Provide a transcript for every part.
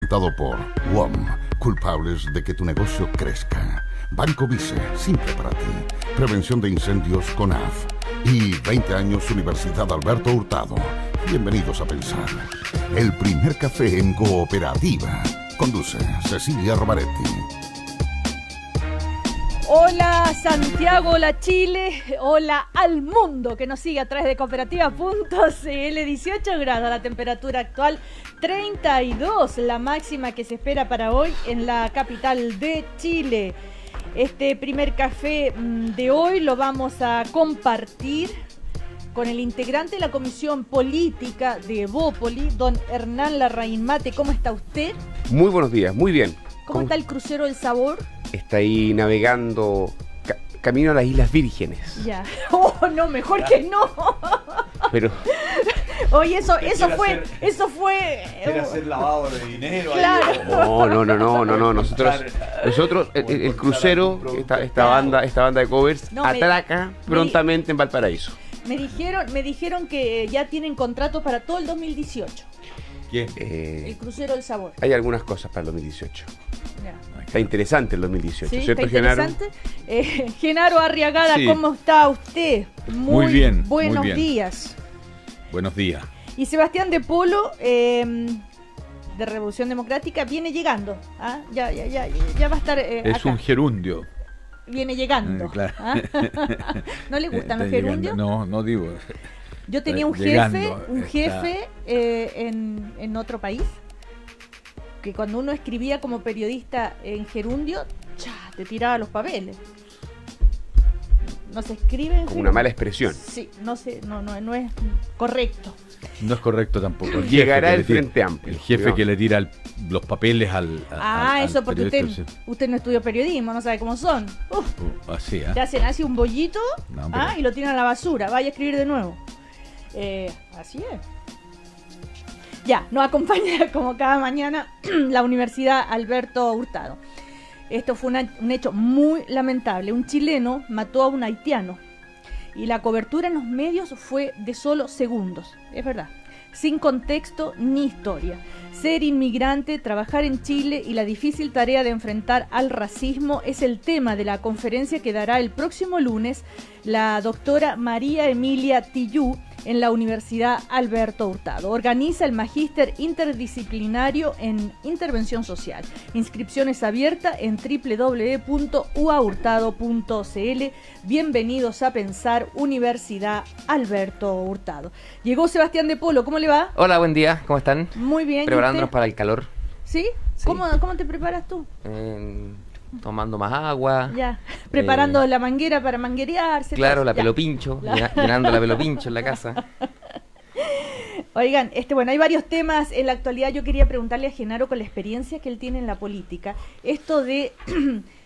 presentado por WOM, culpables de que tu negocio crezca. Banco Vice, simple para ti. Prevención de incendios con AF. Y 20 años Universidad Alberto Hurtado. Bienvenidos a Pensar. El primer café en cooperativa. Conduce Cecilia Romaretti. Hola Santiago, hola Chile, hola al mundo que nos sigue a través de cooperativa.cl. 18 grados la temperatura actual, 32 la máxima que se espera para hoy en la capital de Chile. Este primer café de hoy lo vamos a compartir con el integrante de la Comisión Política de Evópoli, don Hernán Larraín Mate. ¿Cómo está usted? Muy buenos días, muy bien. ¿Cómo está el crucero del sabor? Está ahí navegando camino a las Islas Vírgenes. Ya. Oh, no, mejor que no. Pero oye, eso fue. Quiere hacer lavado de dinero. Claro. Ahí, no. Nosotros el crucero, esta banda de covers, atraca prontamente en Valparaíso. Me dijeron que ya tienen contratos para todo el 2018. ¿Quién? El crucero del sabor. Hay algunas cosas para el 2018. Ya. Está interesante el 2018, ¿Sí? ¿cierto, ¿Está Genaro? interesante? Genaro Arriagada, Sí. ¿Cómo está usted? Muy bien, Buenos muy bien. días. Buenos días. Y Sebastián de Polo, de Revolución Democrática, viene llegando. ¿Ah? Ya va a estar Es acá. un gerundio. Viene llegando. Claro. ¿Ah? ¿No le gustan los Está llegando. gerundios? No digo. Yo tenía un Llegando, jefe en otro país, que cuando uno escribía como periodista en gerundio, te tiraba los papeles. No se escribe en Como una mala expresión. Sí, no es correcto. No es correcto tampoco. El Llegará jefe el que le Frente tira- Amplio. El jefe Cuidado. que le tira los papeles al Eso porque periodista, usted no estudió periodismo, no sabe cómo son. así, ¿eh? Te hacen así un bollito No, pero- y lo tiran a la basura. Vaya a escribir de nuevo. Así es. Ya, nos acompaña como cada mañana la Universidad Alberto Hurtado. Esto fue un hecho muy lamentable. Un chileno mató a un haitiano y la cobertura en los medios fue de solo segundos. Es verdad. Sin contexto ni historia. Ser inmigrante, trabajar en Chile y la difícil tarea de enfrentar al racismo es el tema de la conferencia que dará el próximo lunes la doctora María Emilia Tillú en la Universidad Alberto Hurtado. Organiza el Magíster Interdisciplinario en Intervención Social. Inscripciones abiertas en www.uahurtado.cl. Bienvenidos a Pensar, Universidad Alberto Hurtado. Llegó Sebastián de Polo, ¿cómo le va? Hola, buen día, ¿cómo están? Muy bien. ¿y Preparándonos usted? para el calor. ¿Sí? Sí. ¿Cómo te preparas tú? Tomando más agua. Ya, preparando la manguera para manguerearse. Claro, todo. la Ya. pelo pincho, llenando la pelo pincho en la casa. Oigan, hay varios temas en la actualidad. Yo quería preguntarle a Genaro, con la experiencia que él tiene en la política, esto de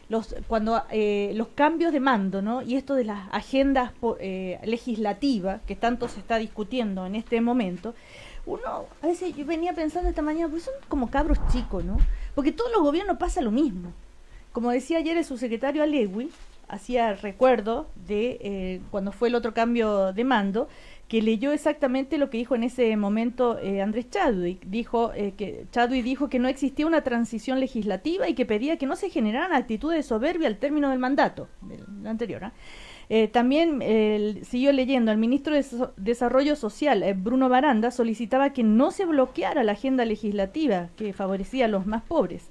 los cambios de mando, ¿no? Y esto de las agendas legislativas que tanto se está discutiendo en este momento. Uno, a veces yo venía pensando esta mañana, pues son como cabros chicos, ¿no? Porque todos los gobiernos pasa lo mismo. Como decía ayer el subsecretario Alegui, hacía recuerdo de cuando fue el otro cambio de mando, que leyó exactamente lo que dijo en ese momento Andrés Chadwick. Chadwick dijo que no existía una transición legislativa y que pedía que no se generaran actitudes de soberbia al término del mandato, del anterior. También siguió leyendo, el ministro de Desarrollo Social, Bruno Baranda, solicitaba que no se bloqueara la agenda legislativa que favorecía a los más pobres.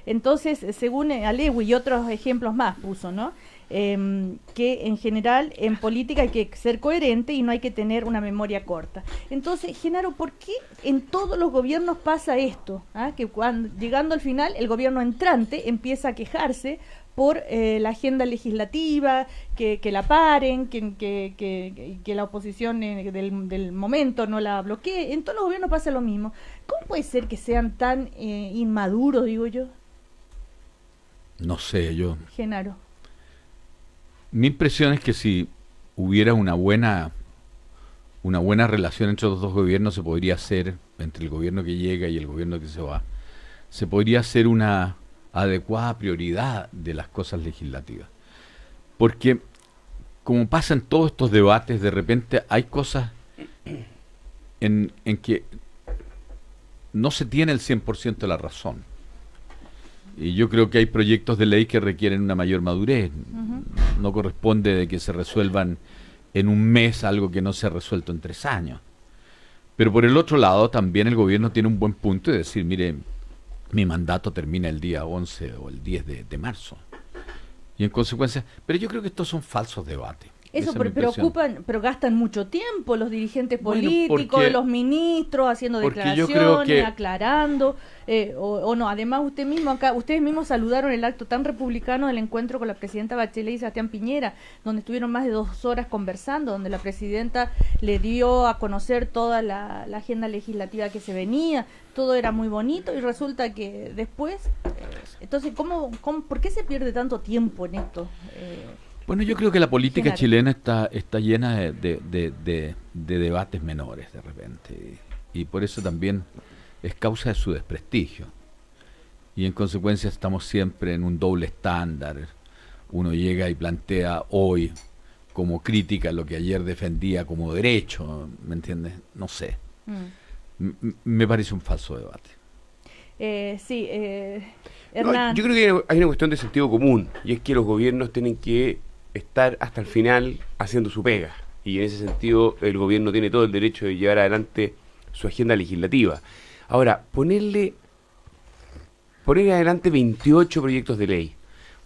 Entonces, según Alegui y otros ejemplos más puso, ¿no? Que en general en política hay que ser coherente y no hay que tener una memoria corta. Entonces, Genaro, ¿por qué en todos los gobiernos pasa esto? Que llegando al final el gobierno entrante empieza a quejarse por la agenda legislativa, que la paren, que la oposición del momento no la bloquee? En todos los gobiernos pasa lo mismo. ¿Cómo puede ser que sean tan inmaduros, digo yo? No sé, Genaro. Mi impresión es que si hubiera una buena relación entre los dos gobiernos, se podría hacer, entre el gobierno que llega y el gobierno que se va, se podría hacer una adecuada prioridad de las cosas legislativas. Porque, como pasa en todos estos debates, de repente hay cosas en que no se tiene el 100% de la razón. Y yo creo que hay proyectos de ley que requieren una mayor madurez. No corresponde de que se resuelvan en un mes algo que no se ha resuelto en 3 años. Pero por el otro lado, también el gobierno tiene un buen punto de decir, mire, mi mandato termina el día 11 o el 10 de marzo. Y en consecuencia, pero yo creo que estos son falsos debates. Eso, pero gastan mucho tiempo los dirigentes políticos, porque, los ministros, haciendo declaraciones, aclarando, o no. Además, ustedes mismos saludaron el acto tan republicano del encuentro con la presidenta Bachelet y Sebastián Piñera, donde estuvieron más de 2 horas conversando, donde la presidenta le dio a conocer toda la agenda legislativa que se venía, todo era muy bonito, y resulta que después, entonces, ¿por qué se pierde tanto tiempo en esto? Bueno, yo creo que la política chilena está llena de debates menores de repente, y por eso también es causa de su desprestigio. Y en consecuencia estamos siempre en un doble estándar. Uno llega y plantea hoy como crítica lo que ayer defendía como derecho, ¿me entiendes? No sé. Me parece un falso debate. Hernán. No, yo creo que hay una cuestión de sentido común, y es que los gobiernos tienen que estar hasta el final haciendo su pega, y en ese sentido el gobierno tiene todo el derecho de llevar adelante su agenda legislativa. Ahora, poner adelante 28 proyectos de ley,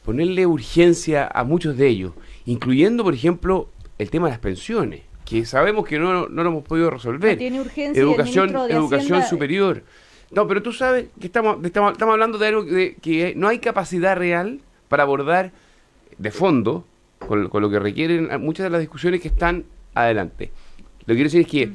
ponerle urgencia a muchos de ellos, incluyendo, por ejemplo, el tema de las pensiones, que sabemos que no lo hemos podido resolver. No tiene urgencia. Educación superior. No, pero tú sabes que estamos hablando de algo que no hay capacidad real para abordar de fondo con lo que requieren muchas de las discusiones que están adelante. Lo que quiero decir es que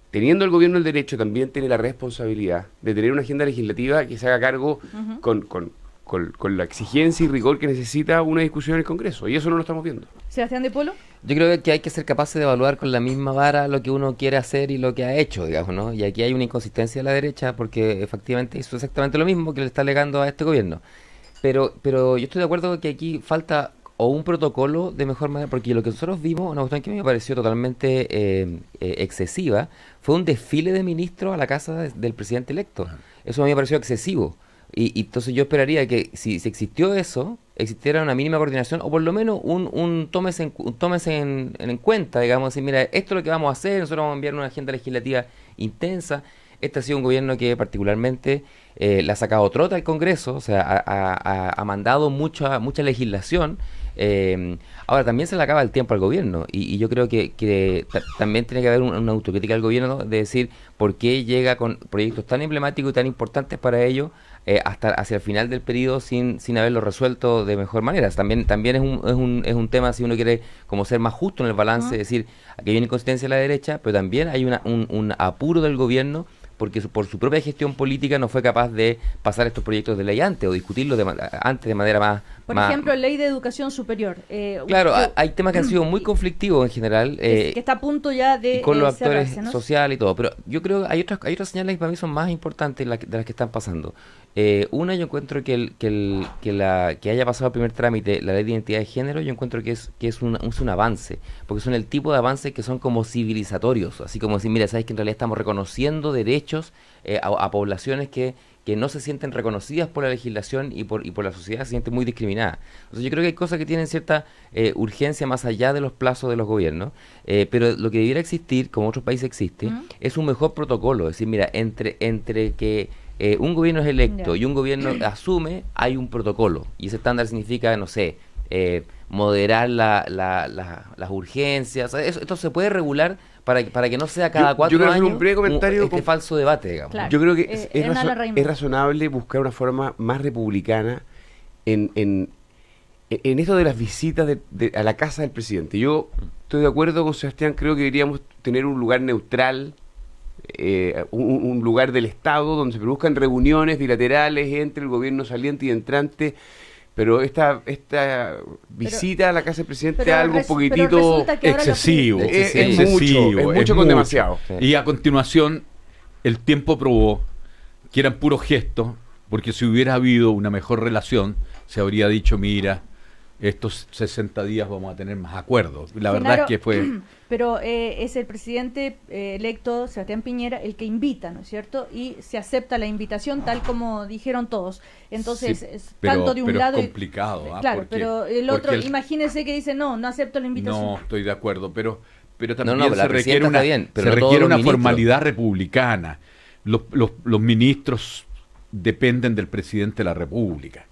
teniendo el gobierno el derecho, también tiene la responsabilidad de tener una agenda legislativa que se haga cargo con la exigencia y rigor que necesita una discusión en el Congreso, y eso no lo estamos viendo. Sebastián de Polo. Yo creo que hay que ser capaces de evaluar con la misma vara lo que uno quiere hacer y lo que ha hecho, digamos, ¿no? Y aquí hay una inconsistencia de la derecha, porque efectivamente hizo exactamente lo mismo que le está alegando a este gobierno. Pero yo estoy de acuerdo que aquí falta o un protocolo de mejor manera, porque lo que nosotros vimos, una cuestión que me pareció totalmente excesiva, fue un desfile de ministros a la casa del presidente electo. Eso a mí me pareció excesivo. Y entonces yo esperaría que si existió eso, existiera una mínima coordinación, o por lo menos un tómese en cuenta, digamos, decir, mira, esto es lo que vamos a hacer, nosotros vamos a enviar una agenda legislativa intensa. Este ha sido un gobierno que particularmente le ha sacado trota al Congreso, o sea, ha mandado mucha legislación. Ahora también se le acaba el tiempo al gobierno, y yo creo que también tiene que haber una autocrítica al gobierno, ¿no? De decir por qué llega con proyectos tan emblemáticos y tan importantes para ellos hasta hacia el final del periodo sin haberlo resuelto de mejor manera. También es un tema, si uno quiere como ser más justo en el balance, decir, aquí hay una inconsistencia a la derecha, pero también hay un apuro del gobierno, porque por su propia gestión política no fue capaz de pasar estos proyectos de ley antes o discutirlos antes de manera más... Por ejemplo, ley de educación superior. Claro, hay temas que han sido muy conflictivos en general. Que está a punto ya de con los actores cerrarse, ¿no? sociales y todo. Pero yo creo que hay otras señales que para mí son más importantes de las que están pasando. Una, yo encuentro que haya pasado el primer trámite la ley de identidad de género, yo encuentro que es un avance, porque son el tipo de avances que son como civilizatorios, así como decir, mira, sabes que en realidad estamos reconociendo derechos a poblaciones que no se sienten reconocidas por la legislación y por la sociedad, se sienten muy discriminadas. Entonces yo creo que hay cosas que tienen cierta urgencia más allá de los plazos de los gobiernos, pero lo que debiera existir, como otros países existe, es un mejor protocolo, es decir, mira, entre que un gobierno es electo y un gobierno asume, hay un protocolo, y ese estándar significa, no sé, moderar las urgencias. Esto se puede regular para que no sea cada 4 años un breve comentario falso debate, digamos. Claro. Yo creo que es razonable buscar una forma más republicana en esto de las visitas a la casa del presidente. Yo estoy de acuerdo con Sebastián, creo que deberíamos tener un lugar neutral, un lugar del Estado donde se produzcan reuniones bilaterales entre el gobierno saliente y entrante, pero esta visita a la casa del presidente es algo un poquitito excesivo. Es mucho con demasiado. Sí. Y a continuación el tiempo probó que eran puros gestos, porque si hubiera habido una mejor relación se habría dicho, mira, estos 60 días vamos a tener más acuerdos. La Genaro, verdad es que fue... Pero es el presidente electo, Sebastián Piñera, el que invita, ¿no es cierto? Y se acepta la invitación tal como dijeron todos. Entonces, Sí, es pero- tanto de un pero es lado... complicado, claro, porque- pero el porque otro, imagínese que dice, no acepto la invitación. No, estoy de acuerdo, pero también No, pero la se requiere presidenta una, está bien, pero se no todos requiere los una ministros. formalidad republicana. Los ministros dependen del presidente de la República.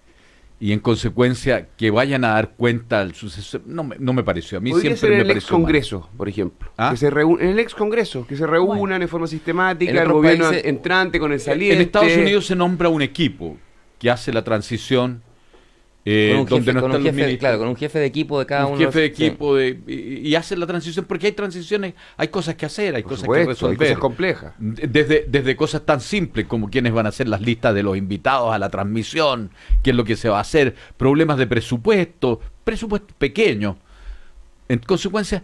Y en consecuencia, que vayan a dar cuenta al sucesor, no me pareció. A mí Podría siempre ser en me el ex pareció mal. Congreso, por ejemplo. ¿Ah? Que se en el ex Congreso, que se reúnan en forma sistemática, En el otros gobierno países- entrante con el saliente. En Estados Unidos se nombra un equipo que hace la transición Con un donde jefe, no con están un los jefe, ministros. claro, con un jefe de equipo de cada Un uno. jefe de sí. equipo y hace la transición, porque hay transiciones, hay cosas que hacer, hay Por cosas supuesto, que hay resolver. cosas complejas. Desde cosas tan simples como quiénes van a hacer las listas de los invitados a la transmisión, qué es lo que se va a hacer, problemas de presupuesto pequeños. En consecuencia,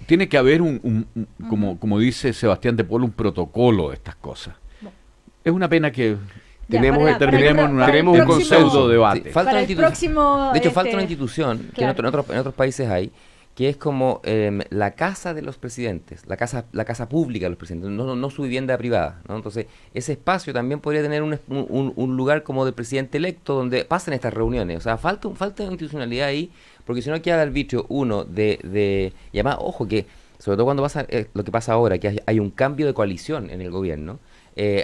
tiene que haber como dice Sebastián de Polo, un protocolo de estas cosas. Es una pena que Ya, Tenemos para un próximo- pseudo debate. Sí, falta Para una el institución. próximo, De hecho, falta este, una institución que claro. en otros países hay, que es como la casa de los presidentes, la casa pública de los presidentes, no su vivienda privada, ¿no? Entonces, ese espacio también podría tener un lugar como de presidente electo donde pasen estas reuniones. O sea, falta una institucionalidad ahí, porque si no queda el arbitrio uno y además, ojo, que sobre todo cuando pasa lo que pasa ahora, que hay un cambio de coalición en el gobierno.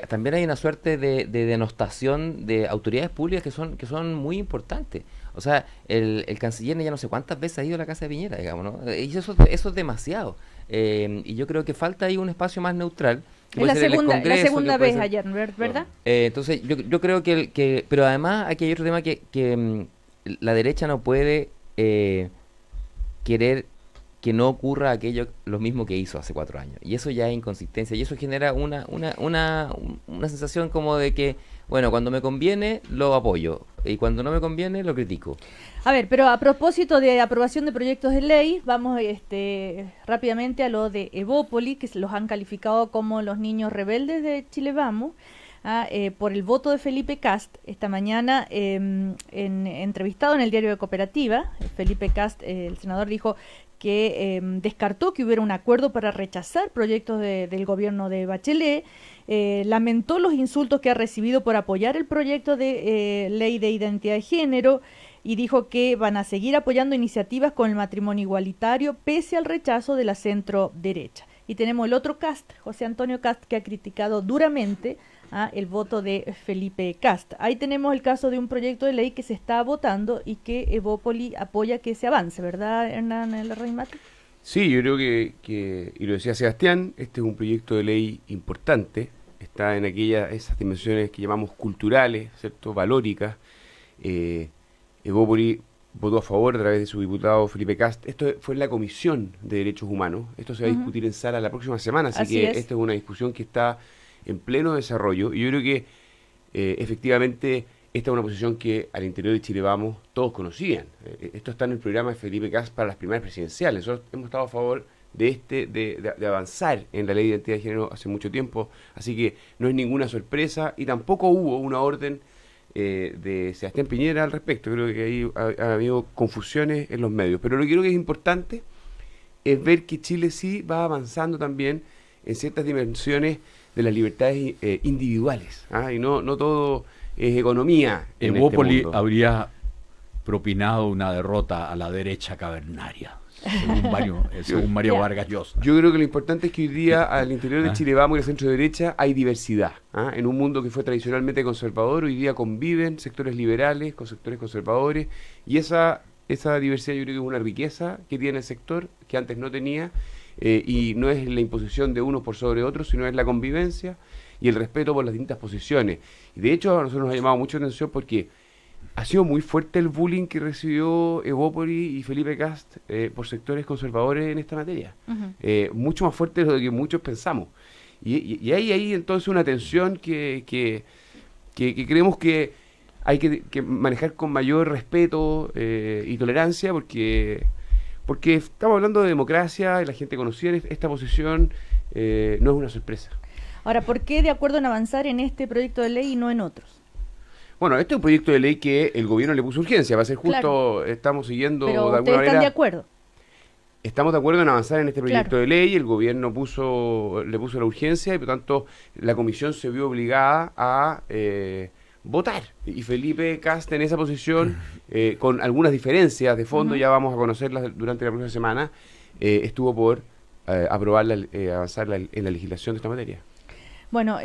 También hay una suerte de denostación de autoridades públicas que son muy importantes. O sea, el canciller ya no sé cuántas veces ha ido a la casa de Piñera, digamos, ¿no? Y eso es demasiado. Y yo creo que falta ahí un espacio más neutral. Que Es puede ser el la Congreso, segunda que puede vez ser- ayer, ¿verdad? Entonces, yo creo que... Pero además aquí hay otro tema que la derecha no puede querer que no ocurra lo mismo que hizo hace 4 años. Y eso ya es inconsistencia. Y eso genera una sensación como de que, bueno, cuando me conviene, lo apoyo. Y cuando no me conviene, lo critico. A ver, pero a propósito de aprobación de proyectos de ley, vamos rápidamente a lo de Evópoli, que los han calificado como los niños rebeldes de Chile Vamos, por el voto de Felipe Kast. Esta mañana, entrevistado en el diario de Cooperativa, Felipe Kast, el senador, dijo que descartó que hubiera un acuerdo para rechazar proyectos del gobierno de Bachelet. Lamentó los insultos que ha recibido por apoyar el proyecto de ley de identidad de género y dijo que van a seguir apoyando iniciativas con el matrimonio igualitario pese al rechazo de la centro derecha. Y tenemos el otro Kast, José Antonio Kast, que ha criticado duramente el voto de Felipe Kast. Ahí tenemos el caso de un proyecto de ley que se está votando y que Evópoli apoya que se avance, ¿verdad, Hernán Larraín-Mate? Sí, yo creo que, y lo decía Sebastián, este es un proyecto de ley importante, está en esas dimensiones que llamamos culturales, ¿cierto?, valóricas. Evópoli votó a favor a través de su diputado Felipe Kast. Esto fue en la Comisión de Derechos Humanos, esto se va a discutir en sala la próxima semana, así que esta es una discusión que está en pleno desarrollo, y yo creo que efectivamente esta es una posición que al interior de Chile Vamos todos conocían. Esto está en el programa de Felipe Kast para las primarias presidenciales. Nosotros hemos estado a favor de avanzar en la ley de identidad de género hace mucho tiempo, así que no es ninguna sorpresa, y tampoco hubo una orden de Sebastián Piñera al respecto. Creo que ahí ha habido confusiones en los medios, pero lo que creo que es importante es ver que Chile sí va avanzando también en ciertas dimensiones de las libertades individuales, y no todo es economía en Evópoli este mundo. habría propinado una derrota a la derecha cavernaria, según Mario Vargas Llosa. Yo creo que lo importante es que hoy día al interior de Chile Vamos y la centro derecha hay diversidad. En un mundo que fue tradicionalmente conservador, hoy día conviven sectores liberales con sectores conservadores, y esa diversidad yo creo que es una riqueza que tiene el sector que antes no tenía. Y no es la imposición de unos por sobre otros, sino es la convivencia y el respeto por las distintas posiciones. Y de hecho a nosotros nos ha llamado mucho atención porque ha sido muy fuerte el bullying que recibió Evópoli y Felipe Kast por sectores conservadores en esta materia. Mucho más fuerte de lo que muchos pensamos. Y hay entonces una tensión que creemos que hay que manejar con mayor respeto y tolerancia, porque estamos hablando de democracia y la gente conocía esta posición, no es una sorpresa. Ahora, ¿por qué de acuerdo en avanzar en este proyecto de ley y no en otros? Bueno, este es un proyecto de ley que el gobierno le puso urgencia, va a ser justo, Claro. estamos siguiendo Pero de alguna ustedes están manera. de acuerdo. Estamos de acuerdo en avanzar en este proyecto Claro. de ley, el gobierno le puso la urgencia y por tanto la comisión se vio obligada a votar. Y Felipe Kast en esa posición, con algunas diferencias de fondo, ya vamos a conocerlas durante la próxima semana, estuvo por aprobarla, avanzar en la legislación de esta materia. Bueno,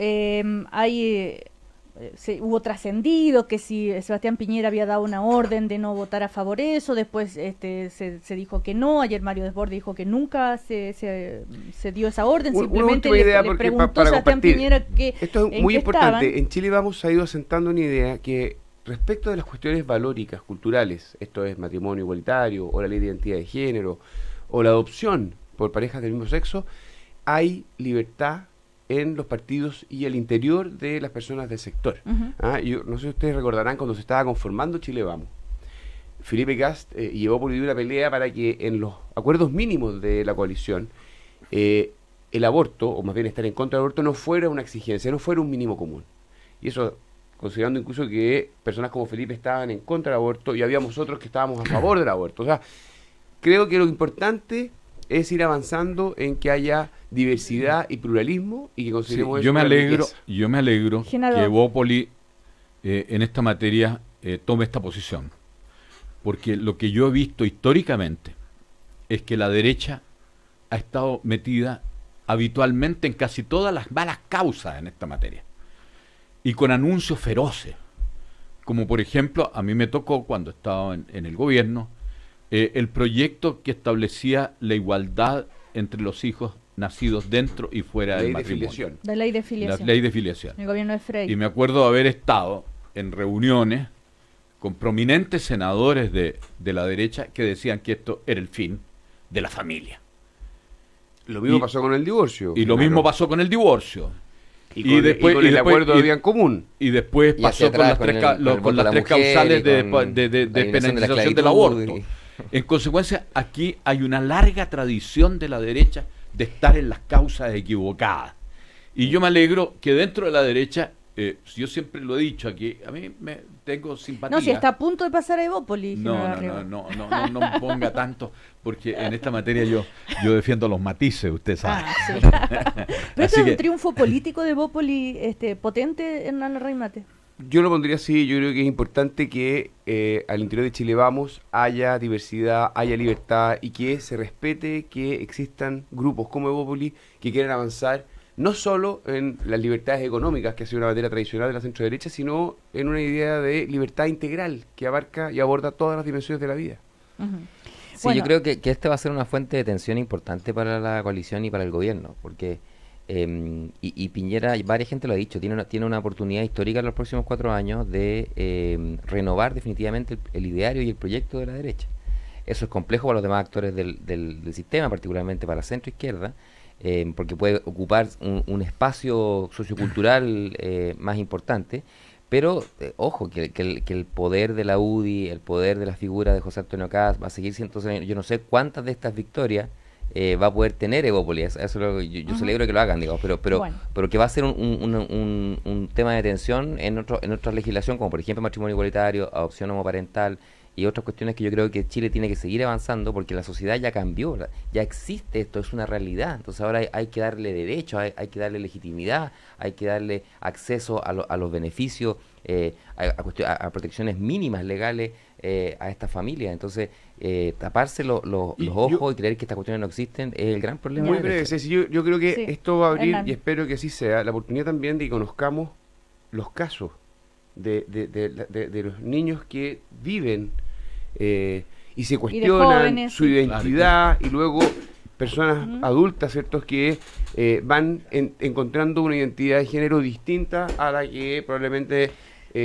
hubo trascendido que si Sebastián Piñera había dado una orden de no votar a favor de eso, después se dijo que no, ayer Mario Desbordes dijo que nunca se dio esa orden, Una simplemente última idea le porque preguntó para Sebastián compartir. Piñera que Esto es en muy qué importante. estaban. En Chile Vamos ha ido asentando una idea que respecto de las cuestiones valóricas, culturales, esto es matrimonio igualitario, o la ley de identidad de género, o la adopción por parejas del mismo sexo, hay libertad en los partidos y al interior de las personas del sector. Yo no sé si ustedes recordarán cuando se estaba conformando Chile Vamos. Felipe Kast llevó por una pelea para que en los acuerdos mínimos de la coalición el aborto, o más bien estar en contra del aborto, no fuera una exigencia, no fuera un mínimo común. Y eso considerando incluso que personas como Felipe estaban en contra del aborto y habíamos otros que estábamos a favor del aborto. O sea, creo que lo importante es ir avanzando en que haya diversidad y pluralismo y que consideremos eso yo me una alegro Genaro. que Evópoli en esta materia tome esta posición, porque lo que yo he visto históricamente es que la derecha ha estado metida habitualmente en casi todas las malas causas en esta materia y con anuncios feroces, como por ejemplo a mí me tocó cuando estaba en el gobierno el proyecto que establecía la igualdad entre los hijos nacidos dentro y fuera del matrimonio. La ley de filiación. La ley de filiación. El gobierno de Frey. Y me acuerdo de haber estado en reuniones con prominentes senadores de la derecha que decían que esto era el fin de la familia. Lo mismo pasó con el divorcio. Y lo mismo pasó con el divorcio. Y después el acuerdo de bien común. Y después pasó con las tres causales de penalización del aborto. En consecuencia, aquí hay una larga tradición de la derecha de estar en las causas equivocadas. Y yo me alegro que dentro de la derecha, yo siempre lo he dicho aquí, a mí me tengo simpatía. No, si está a punto de pasar a Evópoli. No me ponga tanto, porque en esta materia yo defiendo los matices, usted sabe. Sí. Pero esto es un triunfo político de Evópoli potente, Hernán Larraín-Mate. Yo lo pondría así, yo creo que es importante que al interior de Chile Vamos haya diversidad, haya libertad y que se respete que existan grupos como Evópoli que quieran avanzar no solo en las libertades económicas, que ha sido una bandera tradicional de la centro-derecha, sino en una idea de libertad integral que abarca y aborda todas las dimensiones de la vida. Sí, bueno, yo creo que este va a ser una fuente de tensión importante para la coalición y para el gobierno, porque y Piñera, varias gente lo ha dicho, tiene una oportunidad histórica en los próximos 4 años de renovar definitivamente el ideario y el proyecto de la derecha. Eso es complejo para los demás actores del sistema, particularmente para la centro-izquierda, porque puede ocupar un espacio sociocultural más importante, pero ojo, que el poder de la UDI, el poder de la figura de José Antonio Kast va a seguir siendo, yo no sé cuántas de estas victorias va a poder tener Evópoli. Eso es lo que yo celebro que lo hagan, digamos, pero que va a ser un tema de tensión en otra legislación, como por ejemplo matrimonio igualitario, adopción homoparental y otras cuestiones que yo creo que Chile tiene que seguir avanzando porque la sociedad ya cambió, ya existe, esto es una realidad. Entonces ahora hay que darle derechos, hay que darle legitimidad, hay que darle acceso a los beneficios, a protecciones mínimas legales a estas familias. Entonces taparse los ojos y creer que estas cuestiones no existen es el gran problema. Muy breve, yo creo que esto va a abrir, Hernán, y espero que así sea, la oportunidad también de que conozcamos los casos de los niños que viven y se cuestionan su identidad, y luego personas adultas, ¿cierto?, que van encontrando una identidad de género distinta a la que probablemente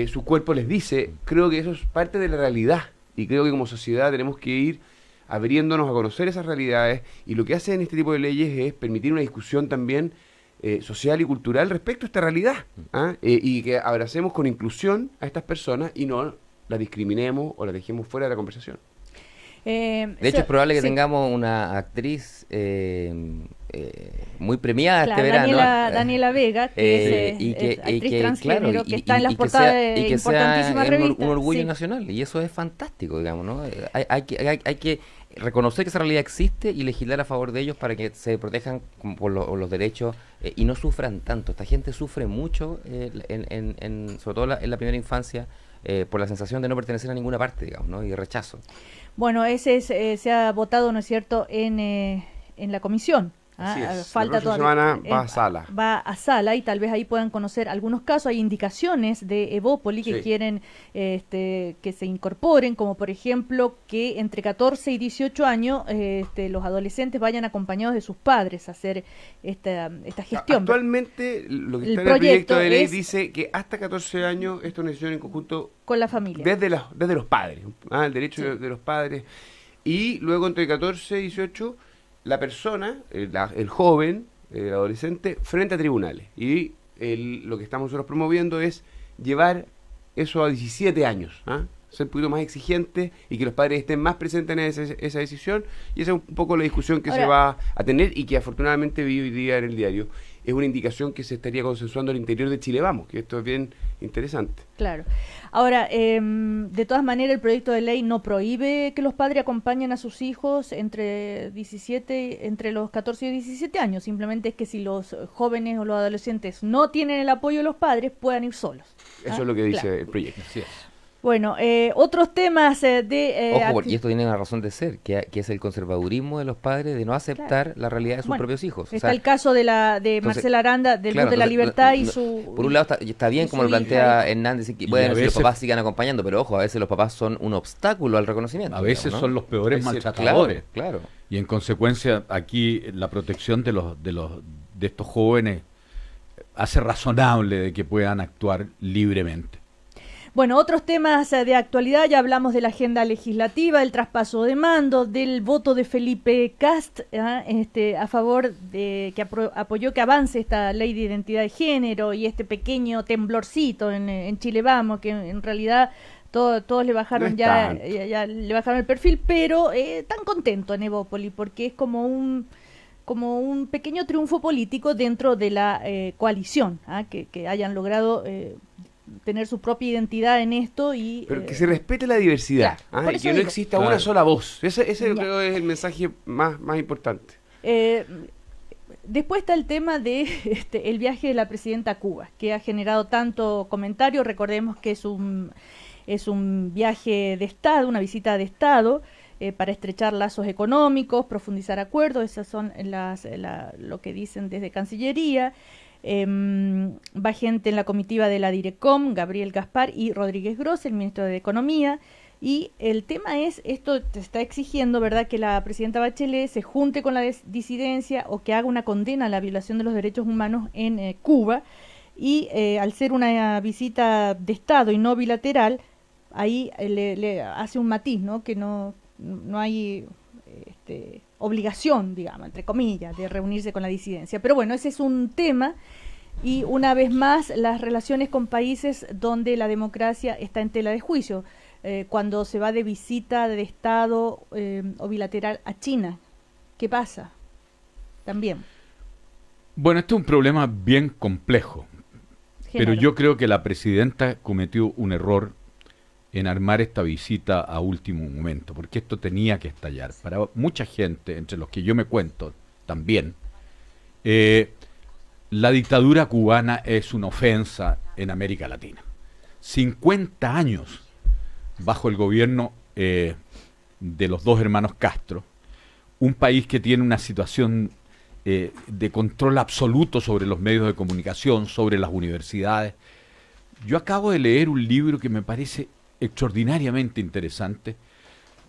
su cuerpo les dice. Creo que eso es parte de la realidad y creo que como sociedad tenemos que ir abriéndonos a conocer esas realidades, y lo que hacen este tipo de leyes es permitir una discusión también social y cultural respecto a esta realidad, y que abracemos con inclusión a estas personas y no las discriminemos o las dejemos fuera de la conversación. De hecho, es probable que tengamos una actriz muy premiada Claro, este verano. Daniela Vega, que es actriz transgénero, que está en las portadas de importantísimas revistas. Un orgullo Sí. nacional, y eso es fantástico, digamos, ¿no? Hay que reconocer que esa realidad existe y legislar a favor de ellos para que se protejan por los derechos y no sufran tanto. Esta gente sufre mucho, sobre todo en la primera infancia, por la sensación de no pertenecer a ninguna parte, digamos, ¿no? Y rechazo. Bueno, se ha votado, ¿no es cierto?, en la comisión. Así es. Falta la próxima todavía. semana va a sala. Va a sala y tal vez ahí puedan conocer algunos casos. Hay indicaciones de Evópoli que Sí. quieren que se incorporen, como por ejemplo que entre 14 y 18 años los adolescentes vayan acompañados de sus padres a hacer esta gestión. Actualmente, lo que El está en el proyecto de ley es- dice que hasta 14 años esto es una decisión en conjunto Con la familia. desde los padres, el derecho Sí. de los padres. Y luego entre 14 y 18, la persona, el joven, el adolescente, frente a tribunales. Y lo que estamos nosotros promoviendo es llevar eso a 17 años, ser un poquito más exigente y que los padres estén más presentes en esa decisión. Y esa es un poco la discusión que se Ahora, va a tener y que afortunadamente vi hoy día en el diario. Es una indicación que se estaría consensuando al interior de Chile Vamos, que esto es bien interesante. Claro. Ahora, de todas maneras, el proyecto de ley no prohíbe que los padres acompañen a sus hijos entre los 14 y 17 años. Simplemente es que si los jóvenes o los adolescentes no tienen el apoyo de los padres, puedan ir solos. Eso es lo que dice Claro. el proyecto. Así es. Bueno, otros temas Ojo, y esto tiene una razón de ser, que es el conservadurismo de los padres de no aceptar la realidad de sus propios hijos. Está el caso de entonces, Marcela Aranda, del claro, Bus de la entonces, Libertad y su... Por un lado está bien y como su lo plantea hija. Hernández, que Y bueno, a si los veces- papás sigan acompañando, pero ojo, a veces los papás son un obstáculo al reconocimiento. A veces digamos, ¿no? son los peores Es cierto, maltratadores. Claro. Y en consecuencia, aquí la protección de estos jóvenes hace razonable de que puedan actuar libremente. Bueno, otros temas de actualidad, ya hablamos de la agenda legislativa, del traspaso de mando, del voto de Felipe Kast a favor de que apoyó que avance esta ley de identidad de género y este pequeño temblorcito en Chile Vamos, que en realidad todos le bajaron No es ya tanto. le bajaron el perfil, pero tan contento en Evópoli porque es como un pequeño triunfo político dentro de la coalición, que hayan logrado tener su propia identidad en esto y Pero que se respete la diversidad, claro, por y eso que no digo. exista Claro. una sola voz. Ese Ya. creo es el mensaje más importante. Después está el tema de el viaje de la presidenta a Cuba, que ha generado tanto comentario. Recordemos que es un viaje de Estado, una visita de Estado, para estrechar lazos económicos, profundizar acuerdos. Esas son lo que dicen desde Cancillería. Va gente en la comitiva de la Direcom, Gabriel Gaspar y Rodríguez Gross, el ministro de Economía. Y el tema es, esto te está exigiendo, ¿verdad?, que la presidenta Bachelet se junte con la disidencia o que haga una condena a la violación de los derechos humanos en Cuba. Y al ser una visita de Estado y no bilateral, ahí le hace un matiz, ¿no?, que no hay obligación, digamos, entre comillas, de reunirse con la disidencia. Pero bueno, ese es un tema. Y una vez más, las relaciones con países donde la democracia está en tela de juicio. Cuando se va de visita de Estado o bilateral a China, ¿qué pasa? También. Bueno, este es un problema bien complejo, pero Genaro. yo creo que la presidenta cometió un error en armar esta visita a último momento, porque esto tenía que estallar. Para mucha gente, entre los que yo me cuento también, la dictadura cubana es una ofensa en América Latina. 50 años bajo el gobierno de los dos hermanos Castro, un país que tiene una situación de control absoluto sobre los medios de comunicación, sobre las universidades. Yo acabo de leer un libro que me parece extraordinariamente interesante,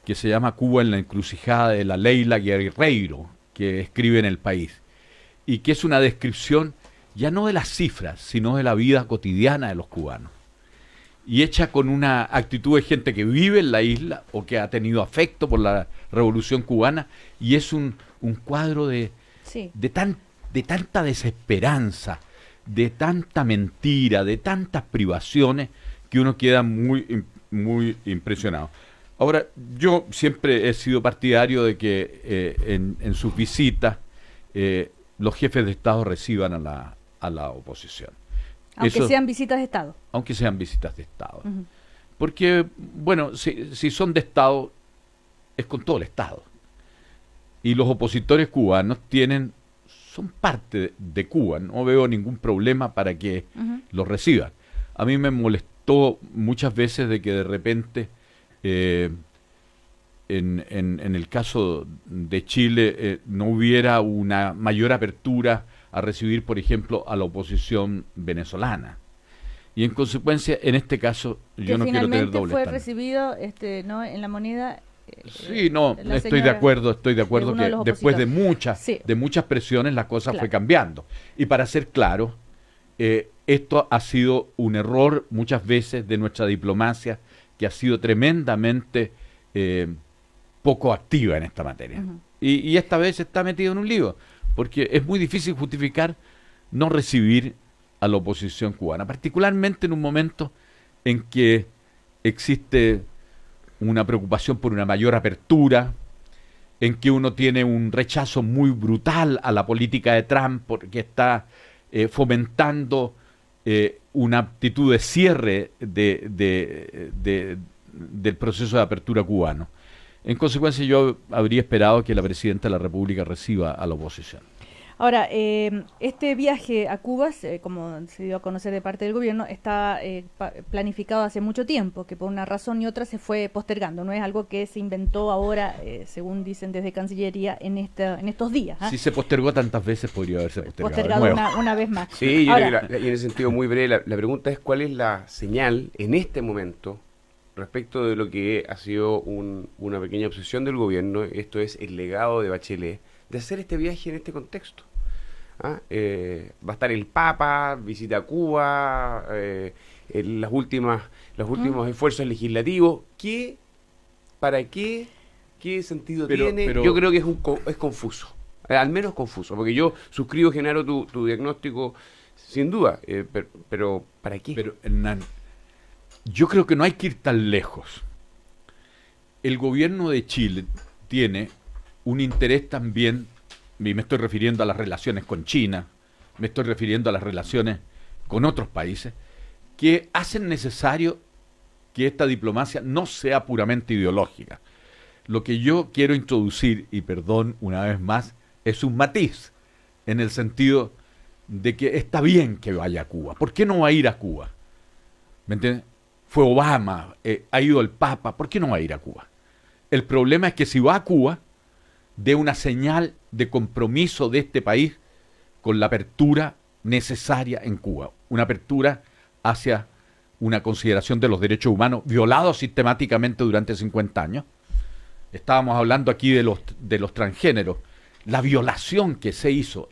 que se llama Cuba en la encrucijada, de la Leila Guerreiro, que escribe en El País, y que es una descripción ya no de las cifras, sino de la vida cotidiana de los cubanos, y hecha con una actitud de gente que vive en la isla o que ha tenido afecto por la Revolución Cubana, y es un cuadro de tanta desesperanza, de tanta mentira, de tantas privaciones, que uno queda muy impresionado. Ahora, yo siempre he sido partidario de que en sus visitas los jefes de Estado reciban a la oposición. Aunque sean visitas de Estado. Aunque sean visitas de Estado. Porque, bueno, si son de Estado, es con todo el Estado. Y los opositores cubanos son parte de Cuba. No veo ningún problema para que los reciban. A mí me molestó muchas veces de que de repente, en el caso de Chile, no hubiera una mayor apertura a recibir, por ejemplo, a la oposición venezolana. Y en consecuencia, en este caso, yo no quiero tener doble fue estándar. recibido ¿no? en la moneda. Sí, no, estoy de acuerdo que después de muchas presiones la cosa fue cambiando. Y para ser claro, esto ha sido un error muchas veces de nuestra diplomacia, que ha sido tremendamente poco activa en esta materia. Y esta vez está metido en un lío, porque es muy difícil justificar no recibir a la oposición cubana, particularmente en un momento en que existe una preocupación por una mayor apertura, en que uno tiene un rechazo muy brutal a la política de Trump porque está fomentando una actitud de cierre del proceso de apertura cubano. En consecuencia, yo habría esperado que la Presidenta de la República reciba a la oposición. Ahora, este viaje a Cuba, como se dio a conocer de parte del gobierno, está planificado hace mucho tiempo, que por una razón y otra se fue postergando. No es algo que se inventó ahora, según dicen desde Cancillería, en estos días. Si se postergó tantas veces, podría haberse postergado una vez más. Sí, yo creo que y en ese sentido muy breve, la pregunta es cuál es la señal en este momento respecto de lo que ha sido una pequeña obsesión del gobierno, esto es el legado de Bachelet, de hacer este viaje en este contexto. Va a estar el Papa, visita a Cuba, los últimos esfuerzos legislativos. ¿Para qué sentido tiene? Yo creo que es confuso, al menos confuso, porque yo suscribo, Genaro, tu diagnóstico sin duda, pero ¿para qué? Pero, Hernán, yo creo que no hay que ir tan lejos. El gobierno de Chile tiene un interés también, y me estoy refiriendo a las relaciones con China, me estoy refiriendo a las relaciones con otros países, que hacen necesario que esta diplomacia no sea puramente ideológica. Lo que yo quiero introducir, y perdón una vez más, es un matiz, en el sentido de que está bien que vaya a Cuba. ¿Por qué no va a ir a Cuba? ¿Me entiendes? Fue Obama, ha ido el Papa, ¿por qué no va a ir a Cuba? El problema es que si va a Cuba, dé una señal de compromiso de este país con la apertura necesaria en Cuba, una apertura hacia una consideración de los derechos humanos violados sistemáticamente durante 50 años. Estábamos hablando aquí de los transgéneros, la violación que se hizo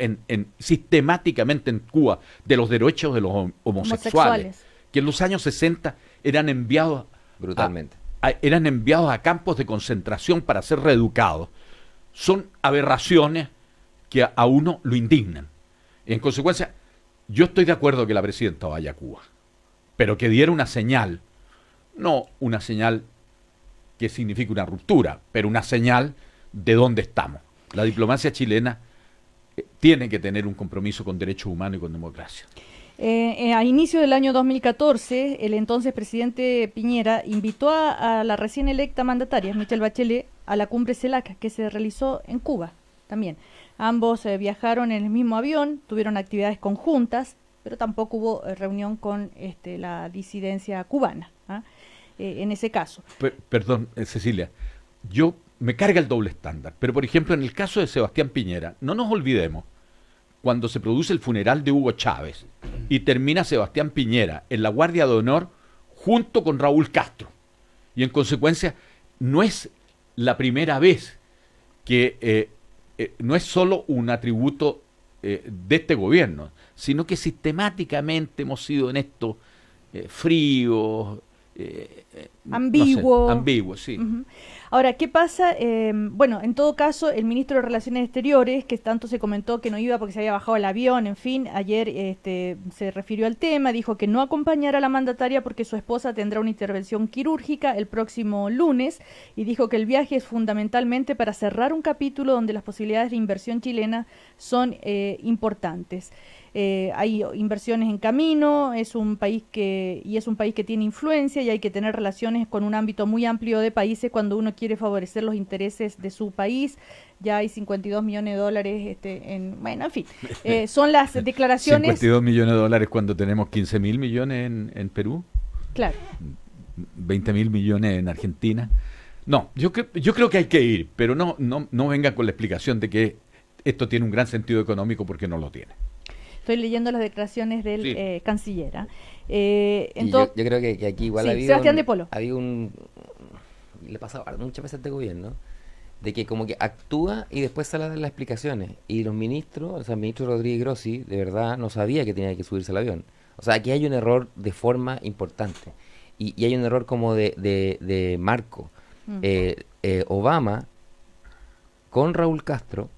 sistemáticamente en Cuba de los derechos de los homosexuales, que en los años 60 eran enviados brutalmente. Eran enviados a campos de concentración para ser reeducados. Son aberraciones que a uno lo indignan. En consecuencia, yo estoy de acuerdo que la presidenta vaya a Cuba, pero que diera una señal, no una señal que signifique una ruptura, pero una señal de dónde estamos. La diplomacia chilena tiene que tener un compromiso con derechos humanos y con democracia. A inicio del año 2014, el entonces presidente Piñera invitó a la recién electa mandataria, Michelle Bachelet, a la cumbre CELAC, que se realizó en Cuba también. Ambos viajaron en el mismo avión, tuvieron actividades conjuntas, pero tampoco hubo reunión con la disidencia cubana, en ese caso. Perdón, Cecilia, me carga el doble estándar, pero por ejemplo en el caso de Sebastián Piñera, no nos olvidemos, cuando se produce el funeral de Hugo Chávez y termina Sebastián Piñera en la Guardia de Honor junto con Raúl Castro. Y en consecuencia, no es la primera vez que no es solo un atributo de este gobierno, sino que sistemáticamente hemos sido en esto fríos, ambiguo. No sé, ambiguo, sí. Uh-huh. Ahora, ¿qué pasa? Bueno, en todo caso, el ministro de Relaciones Exteriores, que tanto se comentó que no iba porque se había bajado el avión, en fin, ayer se refirió al tema, dijo que no acompañará a la mandataria porque su esposa tendrá una intervención quirúrgica el próximo lunes, y dijo que el viaje es fundamentalmente para cerrar un capítulo donde las posibilidades de inversión chilena son importantes. Hay inversiones en camino, es un país que tiene influencia, y hay que tener relaciones con un ámbito muy amplio de países cuando uno quiere favorecer los intereses de su país. Ya hay 52 millones de dólares bueno, en fin, son las declaraciones. 52 millones de dólares cuando tenemos 15.000 millones en Perú. Claro. 20.000 millones en Argentina. No, yo creo que hay que ir, pero no venga con la explicación de que esto tiene un gran sentido económico, porque no lo tiene. Estoy leyendo las declaraciones del canciller. Yo creo que aquí igual sí, Sebastián de Polo. Le pasa muchas veces a este gobierno, de que como que actúa y después sale a dar las explicaciones. Y los ministros, o sea, el ministro Rodríguez Grossi, de verdad no sabía que tenía que subirse al avión. O sea, aquí hay un error de forma importante. Y hay un error como de marco. Obama, con Raúl Castro,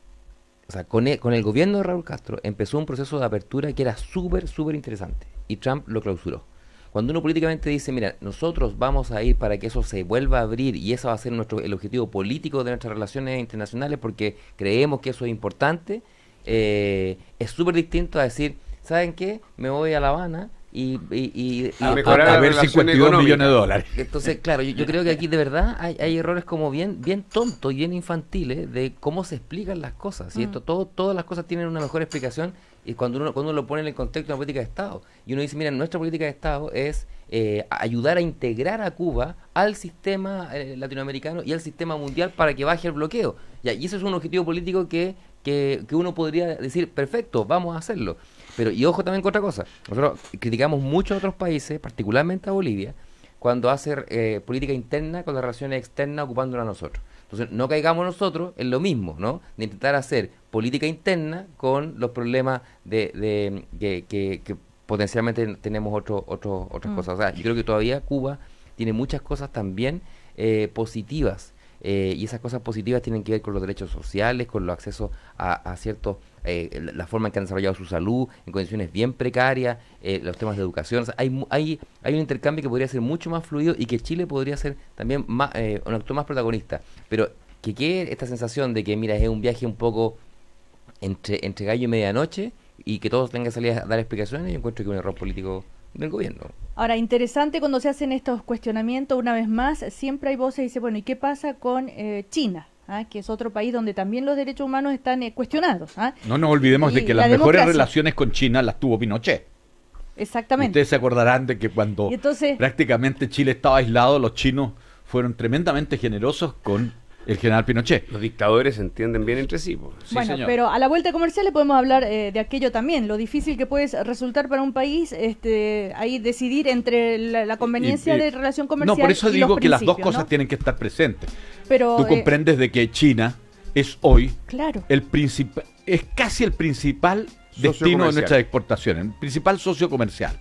o sea, con el gobierno de Raúl Castro, empezó un proceso de apertura que era súper, súper interesante. Y Trump lo clausuró. Cuando uno políticamente dice, mira, nosotros vamos a ir para que eso se vuelva a abrir, y ese va a ser el objetivo político de nuestras relaciones internacionales, porque creemos que eso es importante, es súper distinto a decir, ¿saben qué? Me voy a La Habana y a ver 52 millones de dólares. Entonces, claro, yo creo que aquí de verdad hay errores como bien tontos y bien infantiles de cómo se explican las cosas. Y todas las cosas tienen una mejor explicación, y cuando uno lo pone en el contexto de una política de Estado. Y uno dice, mira, nuestra política de Estado es ayudar a integrar a Cuba al sistema latinoamericano y al sistema mundial para que baje el bloqueo. Y eso es un objetivo político que uno podría decir, perfecto, vamos a hacerlo. Pero, y ojo también con otra cosa, nosotros criticamos mucho a otros países, particularmente a Bolivia, cuando hace política interna con las relaciones externas ocupándola a nosotros. Entonces, no caigamos nosotros en lo mismo, ¿no? De intentar hacer política interna con los problemas que potencialmente tenemos otras cosas. O sea, yo creo que todavía Cuba tiene muchas cosas también positivas. Y esas cosas positivas tienen que ver con los derechos sociales, con los accesos a ciertos, la forma en que han desarrollado su salud, en condiciones bien precarias, los temas de educación. O sea, hay un intercambio que podría ser mucho más fluido, y que Chile podría ser también más, un actor más protagonista. Pero que quede esta sensación de que, mira, es un viaje un poco entre gallo y medianoche, y que todos tengan que salir a dar explicaciones, yo encuentro que es un error político del gobierno. Ahora, interesante cuando se hacen estos cuestionamientos, una vez más, siempre hay voces y dice, bueno, ¿y qué pasa con China? Que es otro país donde también los derechos humanos están cuestionados. No nos olvidemos de que las mejores relaciones con China las tuvo Pinochet. Exactamente. Ustedes se acordarán de que cuando prácticamente Chile estaba aislado, los chinos fueron tremendamente generosos con el general Pinochet. Los dictadores se entienden bien entre sí. Sí, bueno, señor. Pero a la vuelta comercial le podemos hablar de aquello también, lo difícil que puede resultar para un país ahí decidir entre la conveniencia de relación comercial. No, por eso digo que las dos cosas, ¿no?, tienen que estar presentes. Pero tú comprendes de que China es hoy es casi el principal destino de nuestras exportaciones, el principal socio comercial.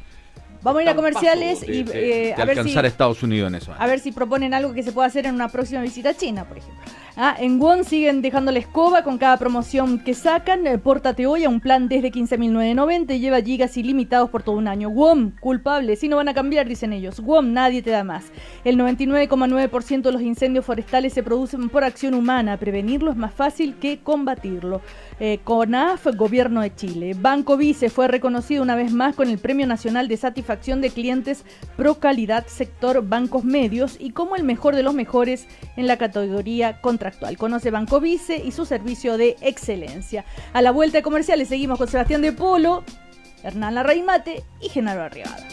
Vamos a ir a comerciales y de a ver alcanzar a Estados Unidos en eso. A ver si proponen algo que se pueda hacer en una próxima visita a China, por ejemplo. En WOM siguen dejando la escoba con cada promoción que sacan. Pórtate hoy a un plan desde 15.990 y lleva gigas ilimitados por todo un año. WOM, culpable, si no van a cambiar, dicen ellos. WOM, nadie te da más. El 99,9% de los incendios forestales se producen por acción humana. Prevenirlo es más fácil que combatirlo. CONAF, Gobierno de Chile. Banco Vice fue reconocido una vez más con el Premio Nacional de Satisfacción de Clientes Pro Calidad Sector Bancos Medios y como el mejor de los mejores en la categoría contractual. Conoce Banco Vice y su servicio de excelencia. A la vuelta de comerciales seguimos con Sebastián de Polo, Hernán Larraimate y Genaro Arriagada.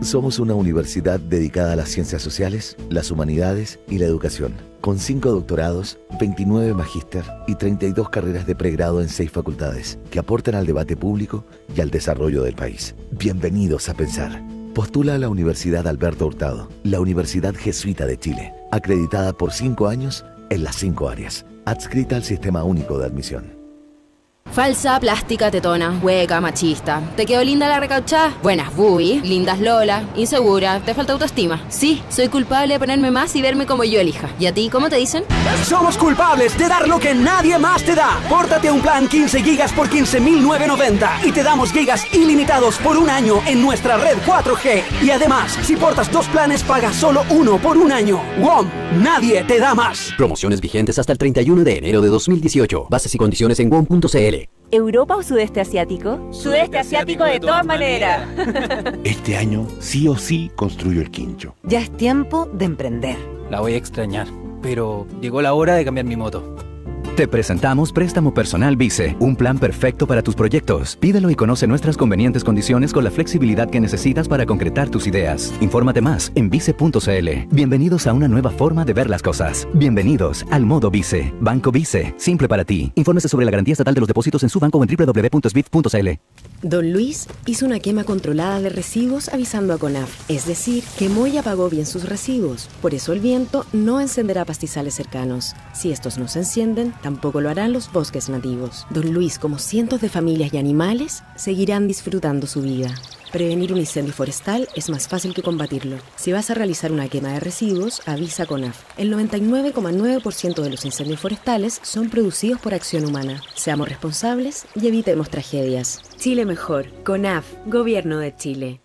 Somos una universidad dedicada a las ciencias sociales, las humanidades y la educación, con 5 doctorados, 29 magíster y 32 carreras de pregrado en 6 facultades, que aportan al debate público y al desarrollo del país. Bienvenidos a Pensar. Postula a la Universidad Alberto Hurtado, la Universidad Jesuita de Chile, acreditada por 5 años en las 5 áreas, adscrita al Sistema Único de Admisión. Falsa, plástica, tetona, hueca, machista. ¿Te quedó linda la recauchada? Buenas boobies, lindas lola, insegura, te falta autoestima. Sí, soy culpable de ponerme más y verme como yo elija. ¿Y a ti cómo te dicen? Somos culpables de dar lo que nadie más te da. Pórtate a un plan 15 gigas por 15.990 y te damos gigas ilimitados por un año en nuestra red 4G. Y además, si portas 2 planes, pagas solo uno por un año. WOM, nadie te da más. Promociones vigentes hasta el 31 de enero de 2018. Bases y condiciones en WOM.cl. ¿Europa o sudeste asiático? Sudeste asiático de todas maneras. Este año sí o sí construyo el quincho. Ya es tiempo de emprender. La voy a extrañar, pero llegó la hora de cambiar mi moto. Te presentamos Préstamo Personal Vice, un plan perfecto para tus proyectos. Pídelo y conoce nuestras convenientes condiciones con la flexibilidad que necesitas para concretar tus ideas. Infórmate más en vice.cl. Bienvenidos a una nueva forma de ver las cosas. Bienvenidos al modo Vice. Banco Vice, simple para ti. Infórmese sobre la garantía estatal de los depósitos en su banco o en www.sbif.cl. Don Luis hizo una quema controlada de residuos avisando a CONAF, es decir, quemó y apagó bien sus residuos. Por eso el viento no encenderá pastizales cercanos. Si estos no se encienden, tampoco lo harán los bosques nativos. Don Luis, como cientos de familias y animales, seguirán disfrutando su vida. Prevenir un incendio forestal es más fácil que combatirlo. Si vas a realizar una quema de residuos, avisa a CONAF. El 99,9% de los incendios forestales son producidos por acción humana. Seamos responsables y evitemos tragedias. Chile mejor. CONAF, Gobierno de Chile.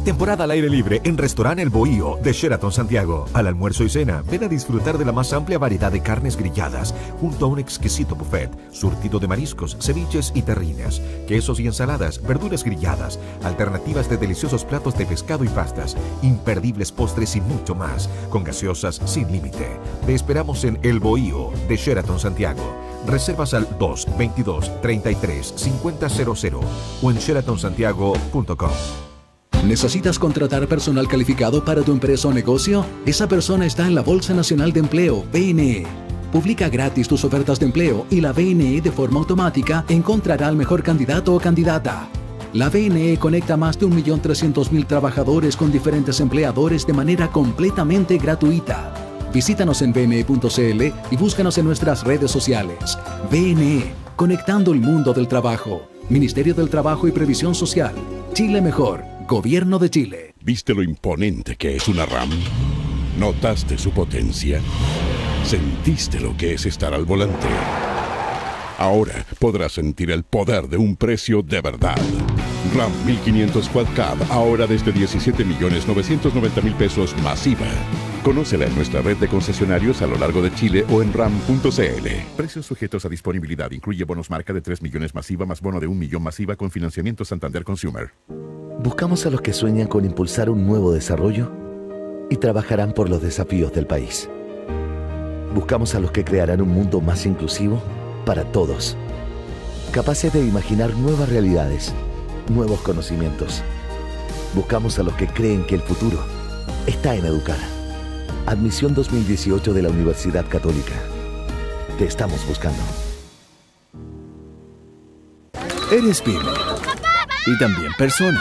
Temporada al aire libre en Restaurant El Bohío de Sheraton Santiago. Al almuerzo y cena, ven a disfrutar de la más amplia variedad de carnes grilladas, junto a un exquisito buffet, surtido de mariscos, ceviches y terrinas, quesos y ensaladas, verduras grilladas, alternativas de deliciosos platos de pescado y pastas, imperdibles postres y mucho más, con gaseosas sin límite. Te esperamos en El Bohío de Sheraton Santiago. Reservas al 222-33-5000 o en sheratonsantiago.com. ¿Necesitas contratar personal calificado para tu empresa o negocio? Esa persona está en la Bolsa Nacional de Empleo, BNE. Publica gratis tus ofertas de empleo y la BNE de forma automática encontrará al mejor candidato o candidata. La BNE conecta a más de 1.300.000 trabajadores con diferentes empleadores de manera completamente gratuita. Visítanos en bne.cl y búscanos en nuestras redes sociales. BNE, conectando el mundo del trabajo. Ministerio del Trabajo y Previsión Social. Chile mejor. Gobierno de Chile. ¿Viste lo imponente que es una RAM? ¿Notaste su potencia? ¿Sentiste lo que es estar al volante? Ahora podrás sentir el poder de un precio de verdad. RAM 1500 Quad Cab, ahora desde 17.990.000 pesos masiva. Conócela en nuestra red de concesionarios a lo largo de Chile o en ram.cl. Precios sujetos a disponibilidad. Incluye bonos marca de 3 millones masiva más bono de 1 millón masiva con financiamiento Santander Consumer. Buscamos a los que sueñan con impulsar un nuevo desarrollo y trabajarán por los desafíos del país. Buscamos a los que crearán un mundo más inclusivo para todos, capaces de imaginar nuevas realidades, nuevos conocimientos. Buscamos a los que creen que el futuro está en educar. Admisión 2018 de la Universidad Católica. Te estamos buscando. Eres pyme. Y también persona.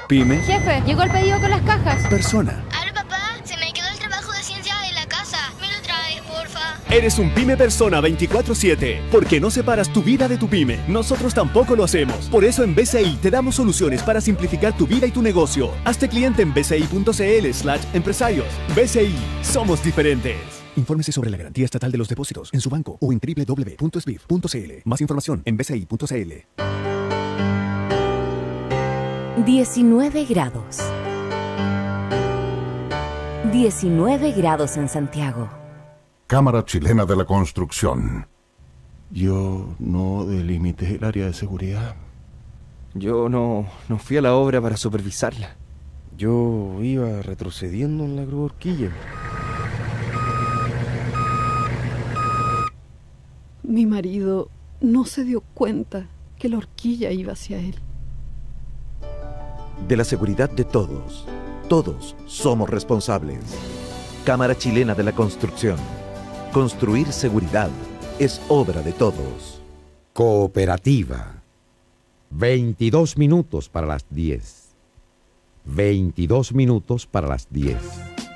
Pyme. Jefe, llegó el pedido con las cajas. Persona. Aló, papá, se me quedó el trabajo de ciencia en la casa. ¿Me lo traes, porfa? Eres un pyme persona 24/7, porque no separas tu vida de tu pyme. Nosotros tampoco lo hacemos. Por eso en BCI te damos soluciones para simplificar tu vida y tu negocio. Hazte cliente en bci.cl/empresarios. BCI, somos diferentes. Infórmese sobre la garantía estatal de los depósitos en su banco o en www.sbif.cl. Más información en bci.cl. 19 grados. 19 grados en Santiago. Cámara Chilena de la Construcción. Yo no delimité el área de seguridad. Yo no fui a la obra para supervisarla. Yo iba retrocediendo en la grúa horquilla. Mi marido no se dio cuenta que la horquilla iba hacia él. De la seguridad de todos, todos somos responsables. Cámara Chilena de la Construcción. Construir seguridad es obra de todos. Cooperativa. 22 minutos para las 10. 22 minutos para las 10.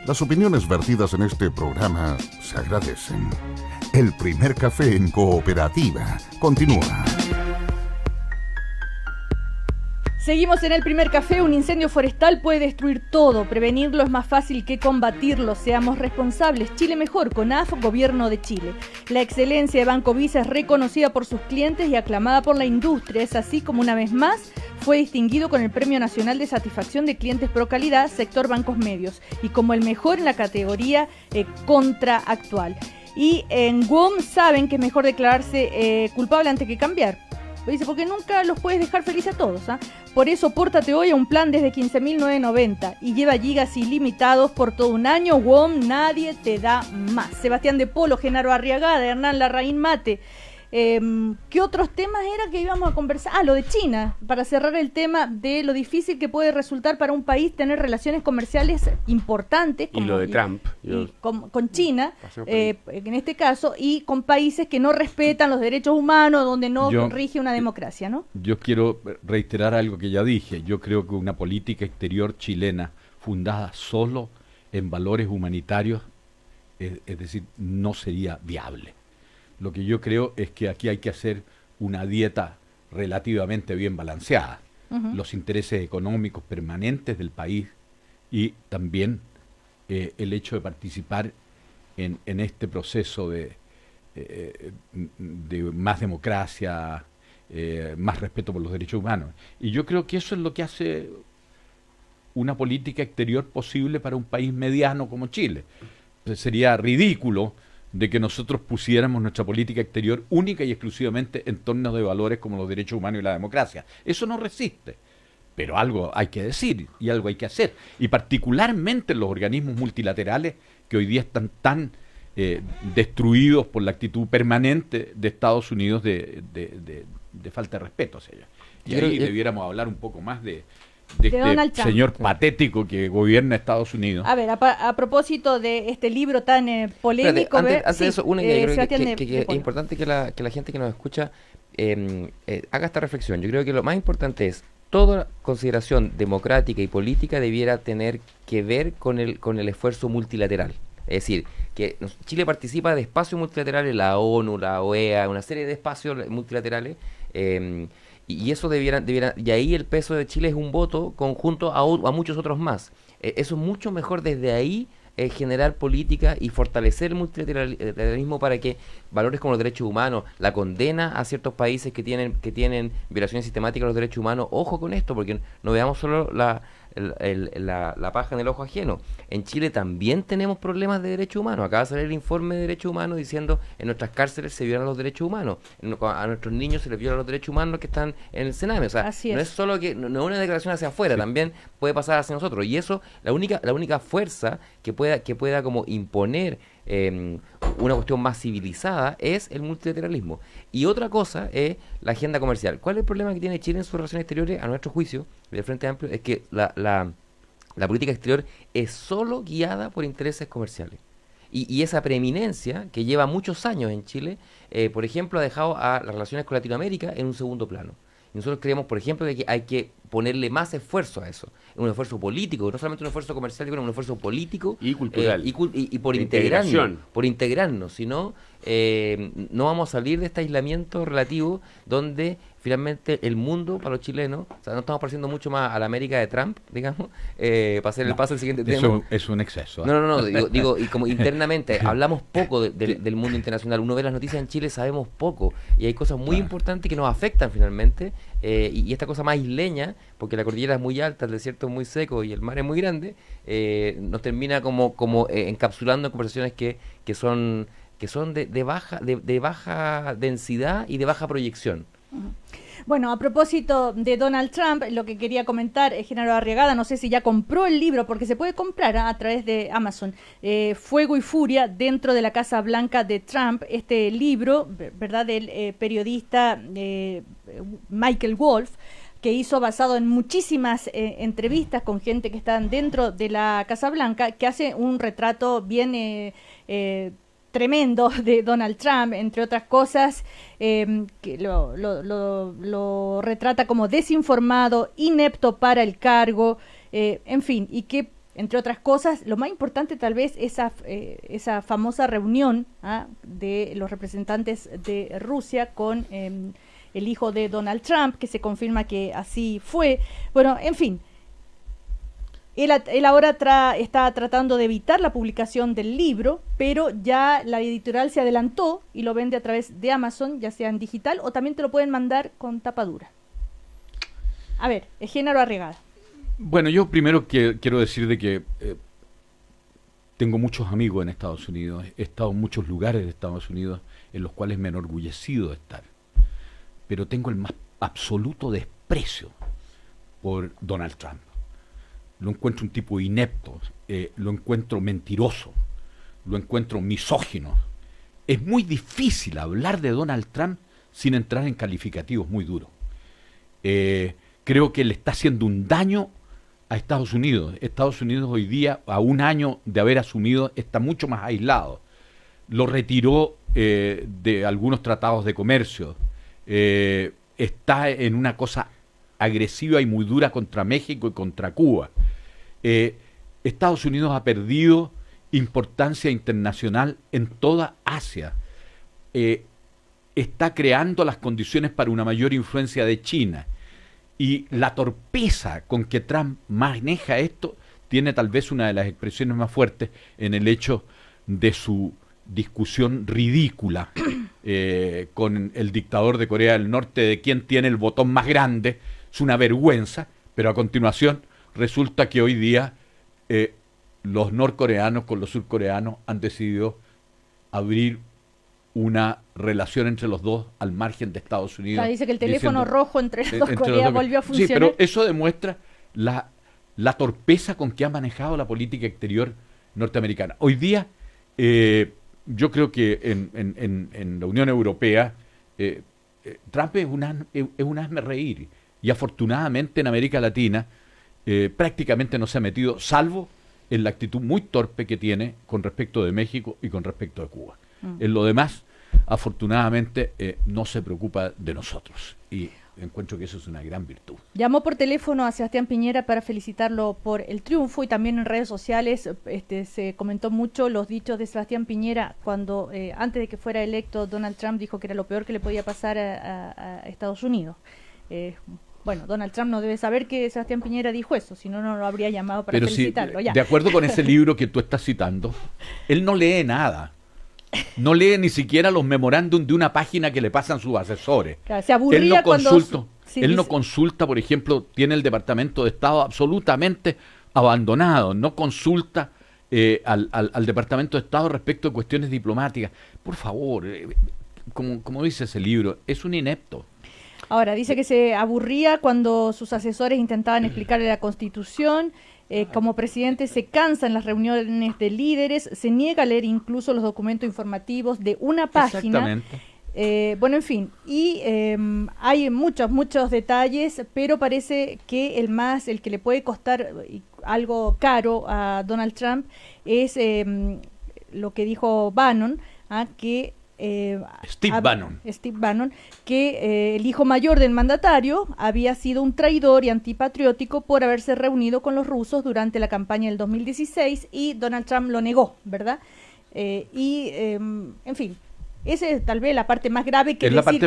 Las opiniones vertidas en este programa se agradecen. El primer café en Cooperativa continúa. Seguimos en el primer café. Un incendio forestal puede destruir todo. Prevenirlo es más fácil que combatirlo. Seamos responsables. Chile mejor. CONAF, Gobierno de Chile. La excelencia de Banco Vice es reconocida por sus clientes y aclamada por la industria. Es así como una vez más fue distinguido con el Premio Nacional de Satisfacción de Clientes Pro Calidad, sector bancos medios, y como el mejor en la categoría contraactual. Y en WOM saben que es mejor declararse culpable antes que cambiar. Dice, porque nunca los puedes dejar felices a todos, ¿ah? Por eso, pórtate hoy a un plan desde 15.990 y lleva gigas ilimitados por todo un año. WOM, nadie te da más. Sebastián de Polo, Genaro Arriagada, Hernán Larraín Mate. ¿Qué otros temas era que íbamos a conversar? Lo de China, para cerrar el tema de lo difícil que puede resultar para un país tener relaciones comerciales importantes. Y lo de Trump. Con China, en este caso, y con países que no respetan los derechos humanos, donde no rige una democracia, ¿no? Yo quiero reiterar algo que ya dije. Yo creo que una política exterior chilena fundada solo en valores humanitarios, es decir, no sería viable. Lo que yo creo es que aquí hay que hacer una dieta relativamente bien balanceada. Los intereses económicos permanentes del país y también el hecho de participar en este proceso de más democracia, más respeto por los derechos humanos. Y yo creo que eso es lo que hace una política exterior posible para un país mediano como Chile. Sería ridículo de que nosotros pusiéramos nuestra política exterior única y exclusivamente en torno de valores como los derechos humanos y la democracia. Eso no resiste, pero algo hay que decir y algo hay que hacer. Y particularmente los organismos multilaterales que hoy día están tan destruidos por la actitud permanente de Estados Unidos de falta de respeto hacia ellos. Y ahí debiéramos hablar un poco más de este señor patético que gobierna Estados Unidos. A ver, a propósito de este libro tan polémico... Antes de eso, una idea, yo creo que es importante que la gente que nos escucha haga esta reflexión. Yo creo que lo más importante es, toda consideración democrática y política debiera tener que ver con el esfuerzo multilateral. Es decir, que Chile participa de espacios multilaterales, la ONU, la OEA, una serie de espacios multilaterales, y eso debiera, y ahí el peso de Chile es un voto conjunto a muchos otros más. Eso es mucho mejor desde ahí generar política y fortalecer el multilateralismo para que valores como los derechos humanos, la condena a ciertos países que tienen violaciones sistemáticas de los derechos humanos, ojo con esto, porque no veamos solo la paja en el ojo ajeno. En Chile también tenemos problemas de derechos humanos. Acaba de salir el informe de derechos humanos diciendo en nuestras cárceles se violan los derechos humanos, a nuestros niños se les violan los derechos humanos que están en el Sename. O sea, no es solo que no es una declaración hacia afuera, también puede pasar hacia nosotros. Y eso, la única fuerza que pueda como imponer una cuestión más civilizada es el multilateralismo. Y otra cosa es la agenda comercial. ¿Cuál es el problema que tiene Chile en sus relaciones exteriores? A nuestro juicio, del Frente Amplio, es que la política exterior es solo guiada por intereses comerciales. Y esa preeminencia, que lleva muchos años en Chile, por ejemplo, ha dejado a las relaciones con Latinoamérica en un segundo plano. Y nosotros creemos, por ejemplo, que hay que ponerle más esfuerzo a eso. Un esfuerzo político, no solamente un esfuerzo comercial, sino un esfuerzo político y cultural. Y por integrarnos, sino no vamos a salir de este aislamiento relativo donde finalmente el mundo para los chilenos, o sea, no estamos pareciendo mucho más a la América de Trump, digamos, para hacer el paso al siguiente tema. Eso es un exceso. No, digo, y como internamente hablamos poco del mundo internacional, uno ve las noticias en Chile, sabemos poco, y hay cosas muy importantes que nos afectan finalmente, y esta cosa más isleña, porque la cordillera es muy alta, el desierto es muy seco y el mar es muy grande, nos termina como encapsulando en conversaciones que son de baja densidad y de baja proyección. Bueno, a propósito de Donald Trump, lo que quería comentar es Genaro Arriagada, no sé si ya compró el libro, porque se puede comprar a través de Amazon, Fuego y Furia dentro de la Casa Blanca de Trump, este libro, ¿verdad?, del periodista Michael Wolff, que hizo basado en muchísimas entrevistas con gente que están dentro de la Casa Blanca, que hace un retrato bien tremendo de Donald Trump, entre otras cosas, que lo retrata como desinformado, inepto para el cargo, en fin, y que, entre otras cosas, lo más importante tal vez esa famosa reunión de los representantes de Rusia con el hijo de Donald Trump, que se confirma que así fue. Bueno, en fin. Él ahora está tratando de evitar la publicación del libro, pero ya la editorial se adelantó y lo vende a través de Amazon, ya sea en digital o también te lo pueden mandar con tapadura. A ver, Genaro Arregada. Bueno, yo primero quiero decir de que tengo muchos amigos en Estados Unidos, he estado en muchos lugares de Estados Unidos en los cuales me he enorgullecido de estar, pero tengo el más absoluto desprecio por Donald Trump. Lo encuentro un tipo inepto, lo encuentro mentiroso, lo encuentro misógino. Es muy difícil hablar de Donald Trump sin entrar en calificativos muy duros. Creo que le está haciendo un daño a Estados Unidos. Estados Unidos hoy día, a un año de haber asumido, está mucho más aislado. Lo retiró de algunos tratados de comercio. Está en una cosa agresiva y muy dura contra México y contra Cuba. Estados Unidos ha perdido importancia internacional en toda Asia. Está creando las condiciones para una mayor influencia de China. Y la torpeza con que Trump maneja esto tiene tal vez una de las expresiones más fuertes en el hecho de su discusión ridícula con el dictador de Corea del Norte de quién tiene el botón más grande. Es una vergüenza, pero a continuación resulta que hoy día los norcoreanos con los surcoreanos han decidido abrir una relación entre los dos al margen de Estados Unidos. O sea, dice que el teléfono rojo entre las dos Coreas volvió a funcionar. Sí, pero eso demuestra la torpeza con que ha manejado la política exterior norteamericana. Hoy día, yo creo que en la Unión Europea, Trump es un hazme reír. Y afortunadamente en América Latina prácticamente no se ha metido, salvo en la actitud muy torpe que tiene con respecto de México y con respecto de Cuba. En lo demás, afortunadamente, no se preocupa de nosotros. Y encuentro que eso es una gran virtud. Llamó por teléfono a Sebastián Piñera para felicitarlo por el triunfo y también en redes sociales se comentó mucho los dichos de Sebastián Piñera cuando antes de que fuera electo Donald Trump dijo que era lo peor que le podía pasar a Estados Unidos. Bueno, Donald Trump no debe saber que Sebastián Piñera dijo eso, si no, no lo habría llamado para felicitarlo. Sí, de acuerdo con ese libro que tú estás citando, él no lee nada. No lee ni siquiera los memorándum de una página que le pasan sus asesores. Claro, se aburría él no consulta, por ejemplo, tiene el Departamento de Estado absolutamente abandonado, no consulta al Departamento de Estado respecto de cuestiones diplomáticas. Por favor, como dice ese libro, es un inepto. Ahora, dice que se aburría cuando sus asesores intentaban explicarle la Constitución. Como presidente se cansa en las reuniones de líderes, se niega a leer incluso los documentos informativos de una página. Exactamente. Bueno, en fin, y hay muchos detalles, pero parece que el que le puede costar algo caro a Donald Trump es lo que dijo Bannon, que Steve Bannon, que el hijo mayor del mandatario había sido un traidor y antipatriótico por haberse reunido con los rusos durante la campaña del 2016 y Donald Trump lo negó, ¿verdad? En fin, esa es tal vez la parte más grave que decir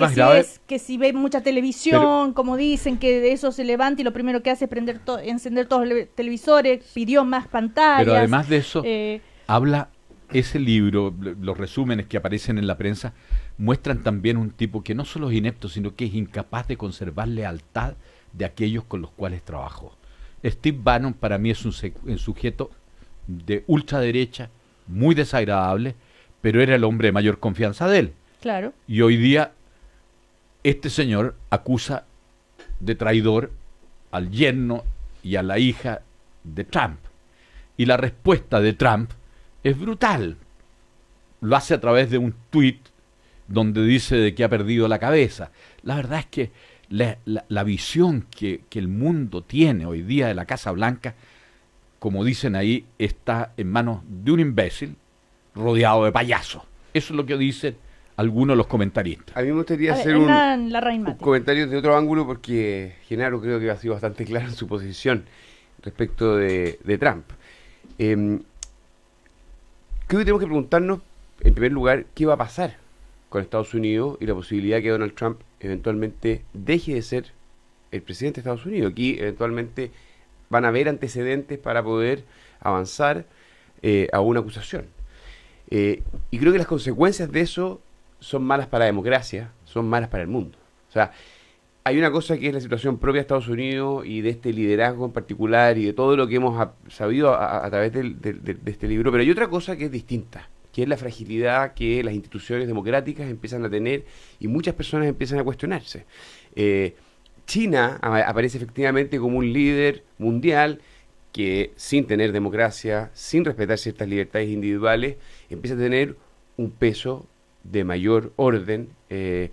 que si ve mucha televisión, pero, como dicen, que de eso se levanta y lo primero que hace es encender todos los televisores, pidió más pantallas. Pero además de eso, habla... Ese libro, los resúmenes que aparecen en la prensa, muestran también un tipo que no solo es inepto, sino que es incapaz de conservar lealtad de aquellos con los cuales trabajó. Steve Bannon para mí es un sujeto de ultraderecha, muy desagradable, pero era el hombre de mayor confianza de él. Claro. Y hoy día este señor acusa de traidor al yerno y a la hija de Trump. Y la respuesta de Trump es brutal. Lo hace a través de un tuit donde dice de que ha perdido la cabeza. La verdad es que la visión que el mundo tiene hoy día de la Casa Blanca, como dicen ahí, está en manos de un imbécil rodeado de payasos. Eso es lo que dicen algunos de los comentaristas. A mí me gustaría hacer un comentario de otro ángulo porque Genaro creo que ha sido bastante claro en su posición respecto de Trump. Creo que tenemos que preguntarnos, en primer lugar, qué va a pasar con Estados Unidos y la posibilidad que Donald Trump eventualmente deje de ser el presidente de Estados Unidos. Aquí eventualmente van a haber antecedentes para poder avanzar a una acusación. Y creo que las consecuencias de eso son malas para la democracia, son malas para el mundo. O sea, hay una cosa que es la situación propia de Estados Unidos y de este liderazgo en particular y de todo lo que hemos sabido a través de este libro, pero hay otra cosa que es distinta, que es la fragilidad que las instituciones democráticas empiezan a tener y muchas personas empiezan a cuestionarse. China aparece efectivamente como un líder mundial que, sin tener democracia, sin respetar ciertas libertades individuales, empieza a tener un peso de mayor orden en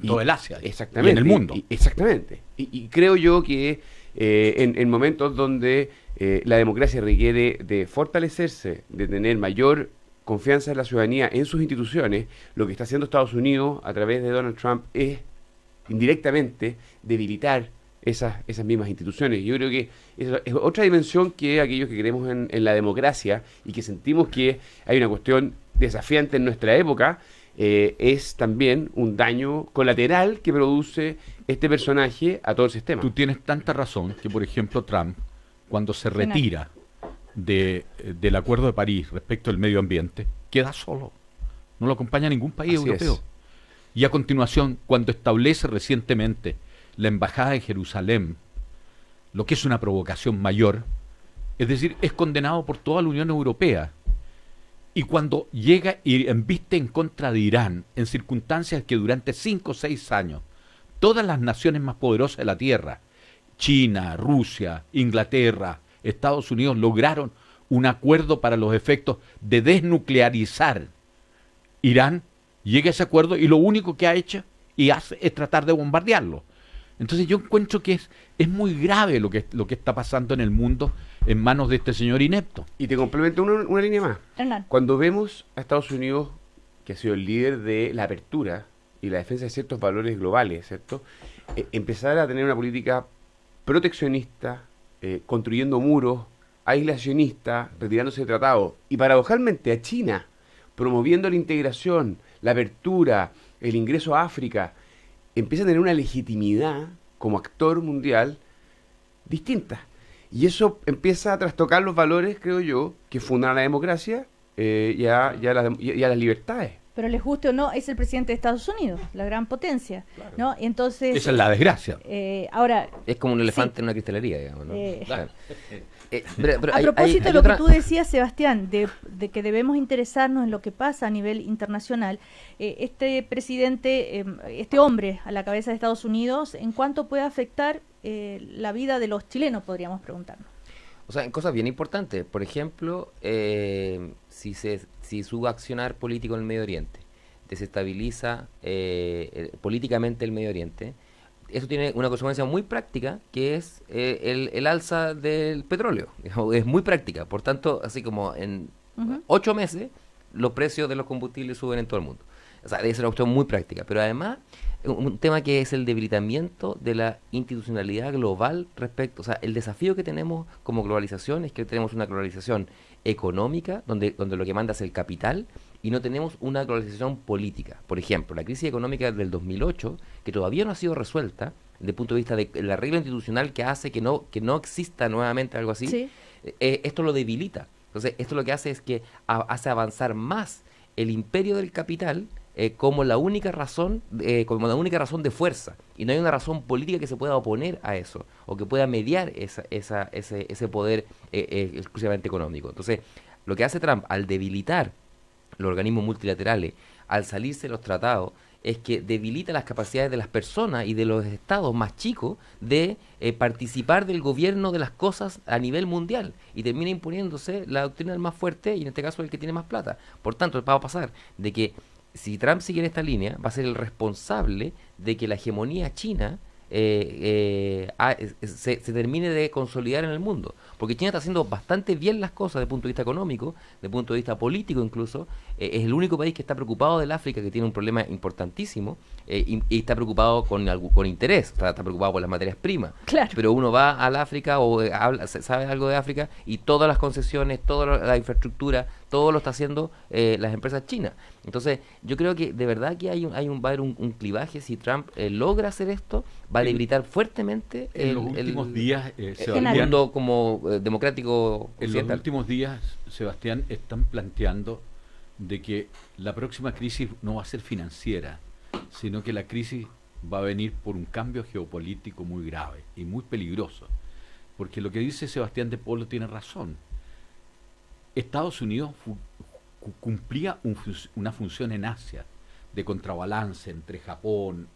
todo el Asia, exactamente, y en el mundo. Exactamente. Y creo yo que en momentos donde la democracia requiere de fortalecerse, de tener mayor confianza en la ciudadanía, en sus instituciones, lo que está haciendo Estados Unidos a través de Donald Trump es indirectamente debilitar esas mismas instituciones. Yo creo que eso es otra dimensión que aquellos que creemos en la democracia y que sentimos que hay una cuestión desafiante en nuestra época, es también un daño colateral que produce este personaje a todo el sistema. Tú tienes tanta razón que, por ejemplo, Trump, cuando se retira del Acuerdo de París respecto al medio ambiente, queda solo. No lo acompaña ningún país europeo. Y a continuación, cuando establece recientemente la embajada en Jerusalén, lo que es una provocación mayor, es decir, es condenado por toda la Unión Europea. Y cuando llega y embiste en contra de Irán, en circunstancias que durante 5 o 6 años, todas las naciones más poderosas de la Tierra, China, Rusia, Inglaterra, Estados Unidos, lograron un acuerdo para los efectos de desnuclearizar Irán, llega a ese acuerdo y lo único que ha hecho y hace es tratar de bombardearlo. Entonces yo encuentro que es muy grave lo que está pasando en el mundo en manos de este señor inepto. Y te complemento una línea más. Hernán. Cuando vemos a Estados Unidos, que ha sido el líder de la apertura y la defensa de ciertos valores globales, ¿cierto? Empezar a tener una política proteccionista, construyendo muros, aislacionista, retirándose de tratados, y paradojalmente a China, promoviendo la integración, la apertura, el ingreso a África, empieza a tener una legitimidad como actor mundial distinta. Y eso empieza a trastocar los valores, creo yo, que fundan a la democracia y a las libertades. Pero les guste o no, es el presidente de Estados Unidos, la gran potencia, claro. ¿No? Entonces, esa es la desgracia. Ahora es como un elefante en una cristalería, digamos, ¿no? Claro. Pero a propósito de lo que tú decías, Sebastián, de que debemos interesarnos en lo que pasa a nivel internacional, este presidente, este hombre a la cabeza de Estados Unidos, ¿en cuánto puede afectar la vida de los chilenos, podríamos preguntarnos? O sea, en cosas bien importantes. Por ejemplo, si su accionar político en el Medio Oriente desestabiliza políticamente el Medio Oriente, eso tiene una consecuencia muy práctica, que es el alza del petróleo. Es muy práctica. Por tanto, así como en 8 meses, los precios de los combustibles suben en todo el mundo. O sea, debe ser una cuestión muy práctica. Pero además, un tema que es el debilitamiento de la institucionalidad global respecto, o sea, el desafío que tenemos como globalización es que tenemos una globalización económica, donde lo que manda es el capital, y no tenemos una globalización política. Por ejemplo, la crisis económica del 2008, que todavía no ha sido resuelta, desde el punto de vista de la regla institucional que hace que no exista nuevamente algo así, ¿sí? Esto lo debilita. Entonces, esto lo que hace es que hace avanzar más el imperio del capital como la única razón de fuerza, y no hay una razón política que se pueda oponer a eso o que pueda mediar ese poder exclusivamente económico. Entonces, lo que hace Trump al debilitar los organismos multilaterales, al salirse de los tratados, es que debilita las capacidades de las personas y de los estados más chicos de participar del gobierno de las cosas a nivel mundial, y termina imponiéndose la doctrina del más fuerte, y en este caso el que tiene más plata. Por tanto, va a pasar de que si Trump sigue en esta línea, va a ser el responsable de que la hegemonía china se termine de consolidar en el mundo, porque China está haciendo bastante bien las cosas desde el punto de vista económico, desde el punto de vista político incluso. Es el único país que está preocupado del África, que tiene un problema importantísimo, y está preocupado con interés, está preocupado por las materias primas. Claro. Pero uno va al África o sabe algo de África, y todas las concesiones, toda la infraestructura, todo lo está haciendo las empresas chinas. Entonces, yo creo que de verdad que va a haber un clivaje. Si Trump logra hacer esto, va a debilitar fuertemente en los últimos días, el mundo como democrático occidental. En los últimos días, Sebastián, están planteando de que la próxima crisis no va a ser financiera, sino que la crisis va a venir por un cambio geopolítico muy grave y muy peligroso. Porque lo que dice Sebastián de Polo tiene razón. Estados Unidos cumplía una función en Asia de contrabalance entre Japón,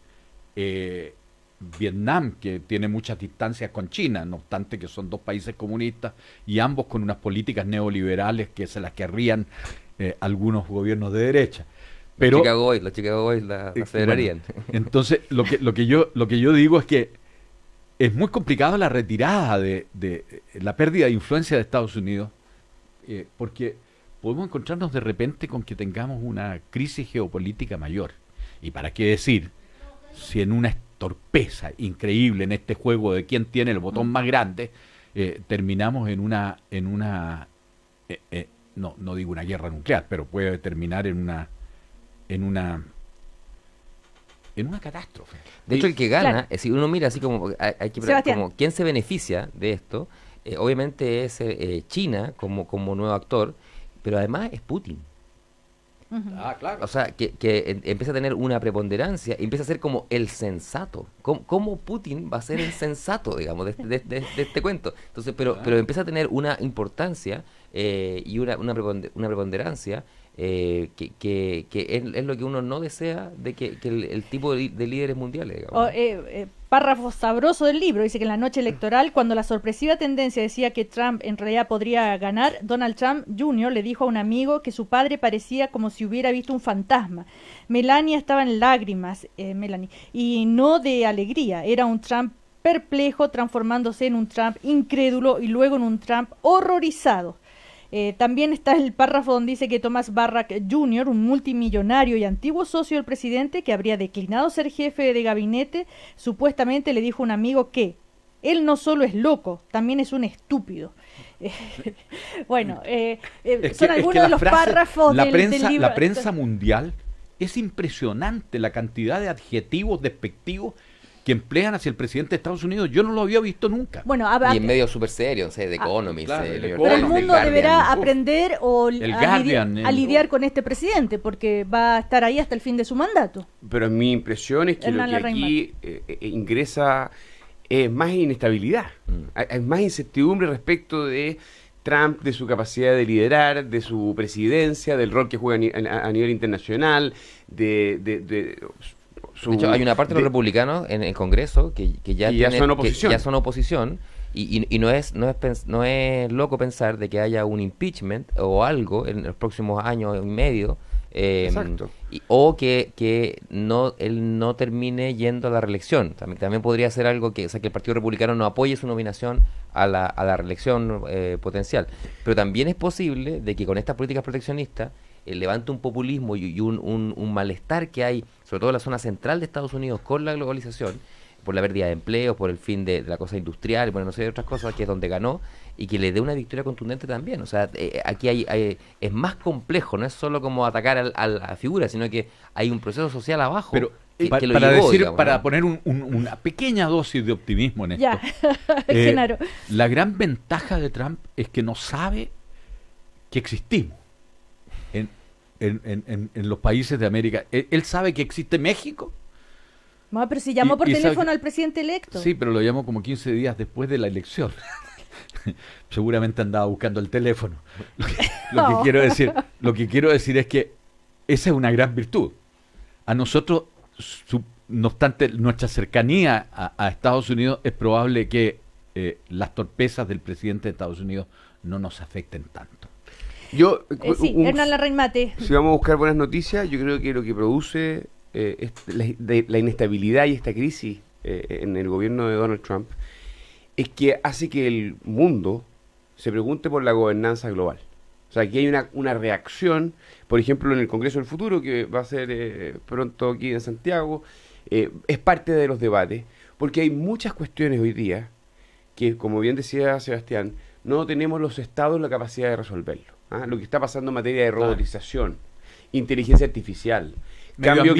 Vietnam, que tiene muchas distancias con China, no obstante que son dos países comunistas y ambos con unas políticas neoliberales que se las querrían algunos gobiernos de derecha. Pero los Chicago Boys la celebrarían. Bueno, entonces, lo que yo digo es que es muy complicado la retirada de la pérdida de influencia de Estados Unidos, porque podemos encontrarnos de repente con que tengamos una crisis geopolítica mayor. Y para qué decir, si en una torpeza increíble en este juego de quién tiene el botón más grande, terminamos en una no digo una guerra nuclear, pero puede terminar en una catástrofe. De hecho, el que gana, si uno mira así como, hay que como quién se beneficia de esto, obviamente es China como nuevo actor, pero además es Putin. Claro. O sea, que empieza a tener una preponderancia, empieza a ser como el sensato. ¿Cómo Putin va a ser el sensato, digamos, de este cuento? Entonces, pero empieza a tener una importancia y una preponderancia que es lo que uno no desea de que el tipo de líderes mundiales, digamos. Párrafo sabroso del libro, dice que en la noche electoral, cuando la sorpresiva tendencia decía que Trump en realidad podría ganar, Donald Trump Jr. le dijo a un amigo que su padre parecía como si hubiera visto un fantasma. Melania estaba en lágrimas, y no de alegría, era un Trump perplejo transformándose en un Trump incrédulo y luego en un Trump horrorizado. También está el párrafo donde dice que Thomas Barrack Jr., un multimillonario y antiguo socio del presidente que habría declinado ser jefe de gabinete, supuestamente le dijo a un amigo que él no solo es loco, también es un estúpido. Bueno, son algunos de los párrafos del libro. La prensa mundial es impresionante la cantidad de adjetivos despectivos que emplean hacia el presidente de Estados Unidos. Yo no lo había visto nunca. Bueno, y en medios súper serios, The Economist. Claro, pero el mundo deberá aprender a lidiar con este presidente, porque va a estar ahí hasta el fin de su mandato. Pero mi impresión es que lo que aquí ingresa es más inestabilidad, hay más incertidumbre respecto de Trump, de su capacidad de liderar, de su presidencia, del rol que juega a nivel internacional, de hecho, hay una parte de los republicanos en el Congreso que ya son oposición y no es loco pensar de que haya un impeachment o algo en los próximos años y medio, o que él no termine yendo a la reelección. También podría ser algo que el Partido Republicano no apoye su nominación a la reelección potencial. Pero también es posible de que con estas políticas proteccionistas levante un populismo y un malestar que hay, sobre todo en la zona central de Estados Unidos, con la globalización, por la pérdida de empleos, por el fin de la cosa industrial, bueno, no sé, de otras cosas, que es donde ganó, y que le dé una victoria contundente también. O sea, aquí es más complejo, no es solo como atacar a la figura, sino que hay un proceso social abajo. Pero que lo llevó, digamos, para poner una pequeña dosis de optimismo en esto, ya. Claro. La gran ventaja de Trump es que no sabe que existimos en los países de América. Él sabe que existe México. No, pero si llamó por teléfono al presidente electo. Sí, pero lo llamó como 15 días después de la elección. Seguramente andaba buscando el teléfono. Lo que quiero decir es que esa es una gran virtud. A nosotros, no obstante nuestra cercanía a Estados Unidos, es probable que las torpezas del presidente de Estados Unidos no nos afecten tanto. Hernán Larraín Mate. Si vamos a buscar buenas noticias, yo creo que lo que produce la inestabilidad y esta crisis en el gobierno de Donald Trump es que hace que el mundo se pregunte por la gobernanza global. O sea, aquí hay una reacción, por ejemplo, en el Congreso del Futuro, que va a ser pronto aquí en Santiago, es parte de los debates, porque hay muchas cuestiones hoy día que, como bien decía Sebastián, no tenemos los estados la capacidad de resolverlo. Lo que está pasando en materia de robotización, inteligencia artificial, cambio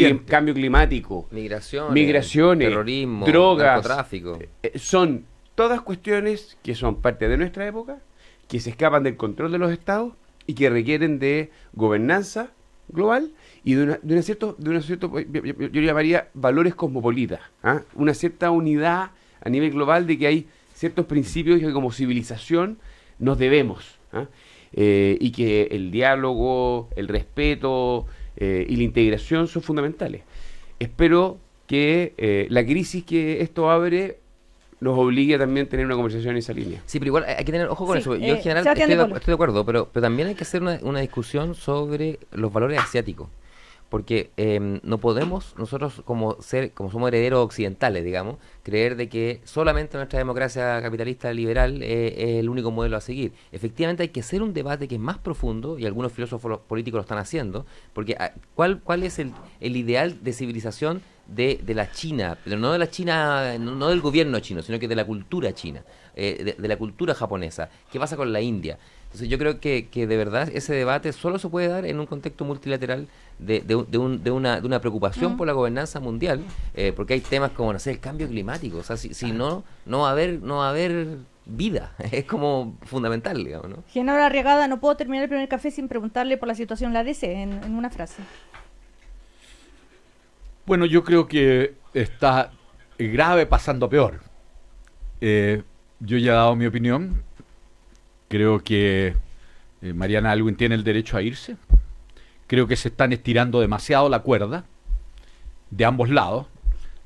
climático, migraciones, terrorismo, drogas, narcotráfico. Son todas cuestiones que son parte de nuestra época, que se escapan del control de los estados y que requieren de gobernanza global y de una cierta, yo llamaría valores cosmopolitas, una cierta unidad a nivel global de que hay ciertos principios que como civilización nos debemos, y que el diálogo, el respeto y la integración son fundamentales. Espero que la crisis que esto abre nos obligue también a tener una conversación en esa línea. Sí, pero igual hay que tener ojo con eso. Yo en general estoy de acuerdo, pero también hay que hacer una discusión sobre los valores asiáticos. Porque no podemos nosotros como somos herederos occidentales, digamos, creer de que solamente nuestra democracia capitalista liberal es el único modelo a seguir. Efectivamente hay que hacer un debate que es más profundo, y algunos filósofos políticos lo están haciendo, porque ¿cuál es el ideal de civilización de la China? Pero no de la China, no del gobierno chino, sino que de la cultura china, de la cultura japonesa. ¿Qué pasa con la India? Entonces yo creo que de verdad ese debate solo se puede dar en un contexto multilateral de una preocupación por la gobernanza mundial, porque hay temas como, no sé, el cambio climático. O sea, si no va a haber vida. Es como fundamental, digamos, ¿no? Genaro Arriagada, no puedo terminar el primer café sin preguntarle por la situación en la DC, en una frase. Bueno, yo creo que está grave pasando peor. Yo ya he dado mi opinión. Creo que Mariana Aelwin tiene el derecho a irse. Creo que se están estirando demasiado la cuerda de ambos lados.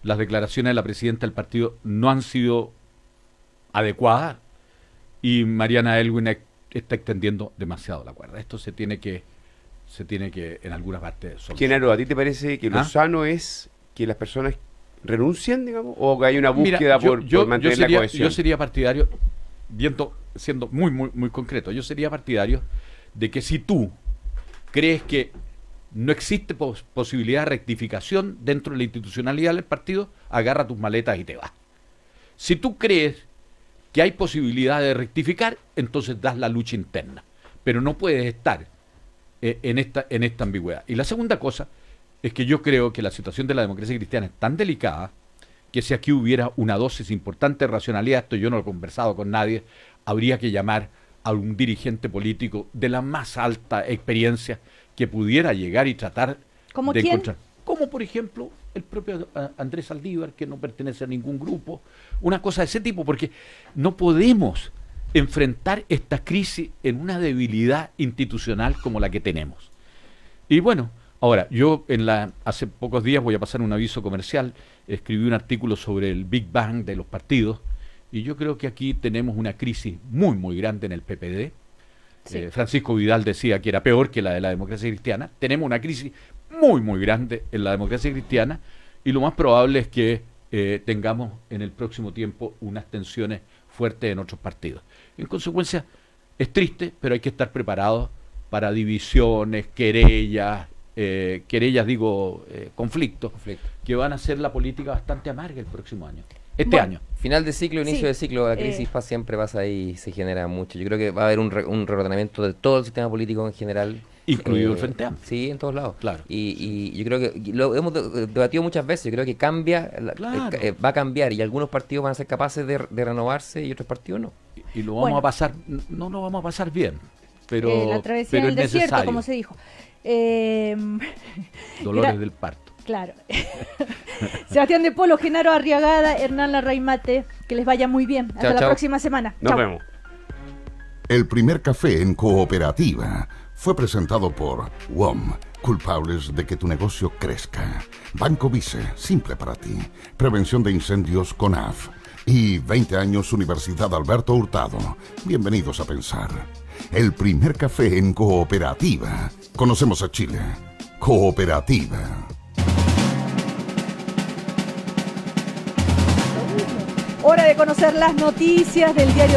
Las declaraciones de la presidenta del partido no han sido adecuadas y Mariana Aelwin está extendiendo demasiado la cuerda. Esto se tiene que en alguna parte solucionar. Genaro, ¿a ti te parece que lo sano es que las personas renuncien, digamos, o que hay una búsqueda por mantener la cohesión? Yo sería partidario, siendo muy, muy, muy concreto, yo sería partidario de que si tú crees que no existe posibilidad de rectificación dentro de la institucionalidad del partido, agarra tus maletas y te vas. Si tú crees que hay posibilidad de rectificar, entonces das la lucha interna, pero no puedes estar en esta ambigüedad. Y la segunda cosa es que yo creo que la situación de la democracia cristiana es tan delicada que si aquí hubiera una dosis importante de racionalidad, esto yo no lo he conversado con nadie, habría que llamar a un dirigente político de la más alta experiencia que pudiera llegar y tratar de encontrar. Como por ejemplo el propio Andrés Saldívar, que no pertenece a ningún grupo, una cosa de ese tipo, porque no podemos enfrentar esta crisis en una debilidad institucional como la que tenemos. Y bueno, ahora, yo hace pocos días, voy a pasar un aviso comercial, escribí un artículo sobre el Big Bang de los partidos, y yo creo que aquí tenemos una crisis muy, muy grande en el PPD. Sí. Francisco Vidal decía que era peor que la de la democracia cristiana. Tenemos una crisis muy, muy grande en la democracia cristiana, y lo más probable es que tengamos en el próximo tiempo unas tensiones fuertes en otros partidos. En consecuencia, es triste, pero hay que estar preparados para divisiones, querellas, conflictos, que van a hacer la política bastante amarga el próximo año. Año. Final de ciclo, inicio de ciclo, la crisis siempre pasa ahí y se genera mucho. Yo creo que va a haber un reordenamiento de todo el sistema político en general. Incluido el Frente Amplio. Sí, en todos lados. Claro. Y yo creo que lo hemos debatido muchas veces. Yo creo que va a cambiar y algunos partidos van a ser capaces de renovarse y otros partidos no. Y lo vamos a pasar, no lo vamos a pasar bien, pero la travesía del desierto, necesario. Como se dijo. Dolores del parto. Claro. Sebastián de Polo, Genaro Arriagada, Hernán Larraimate, que les vaya muy bien. Hasta la próxima semana. Nos vemos. El primer café en cooperativa fue presentado por WOM, culpables de que tu negocio crezca. Banco Vice, simple para ti. Prevención de incendios con AF. Y 20 años Universidad Alberto Hurtado. Bienvenidos a pensar. El primer café en cooperativa. Conocemos a Chile. Cooperativa. Hora de conocer las noticias del diario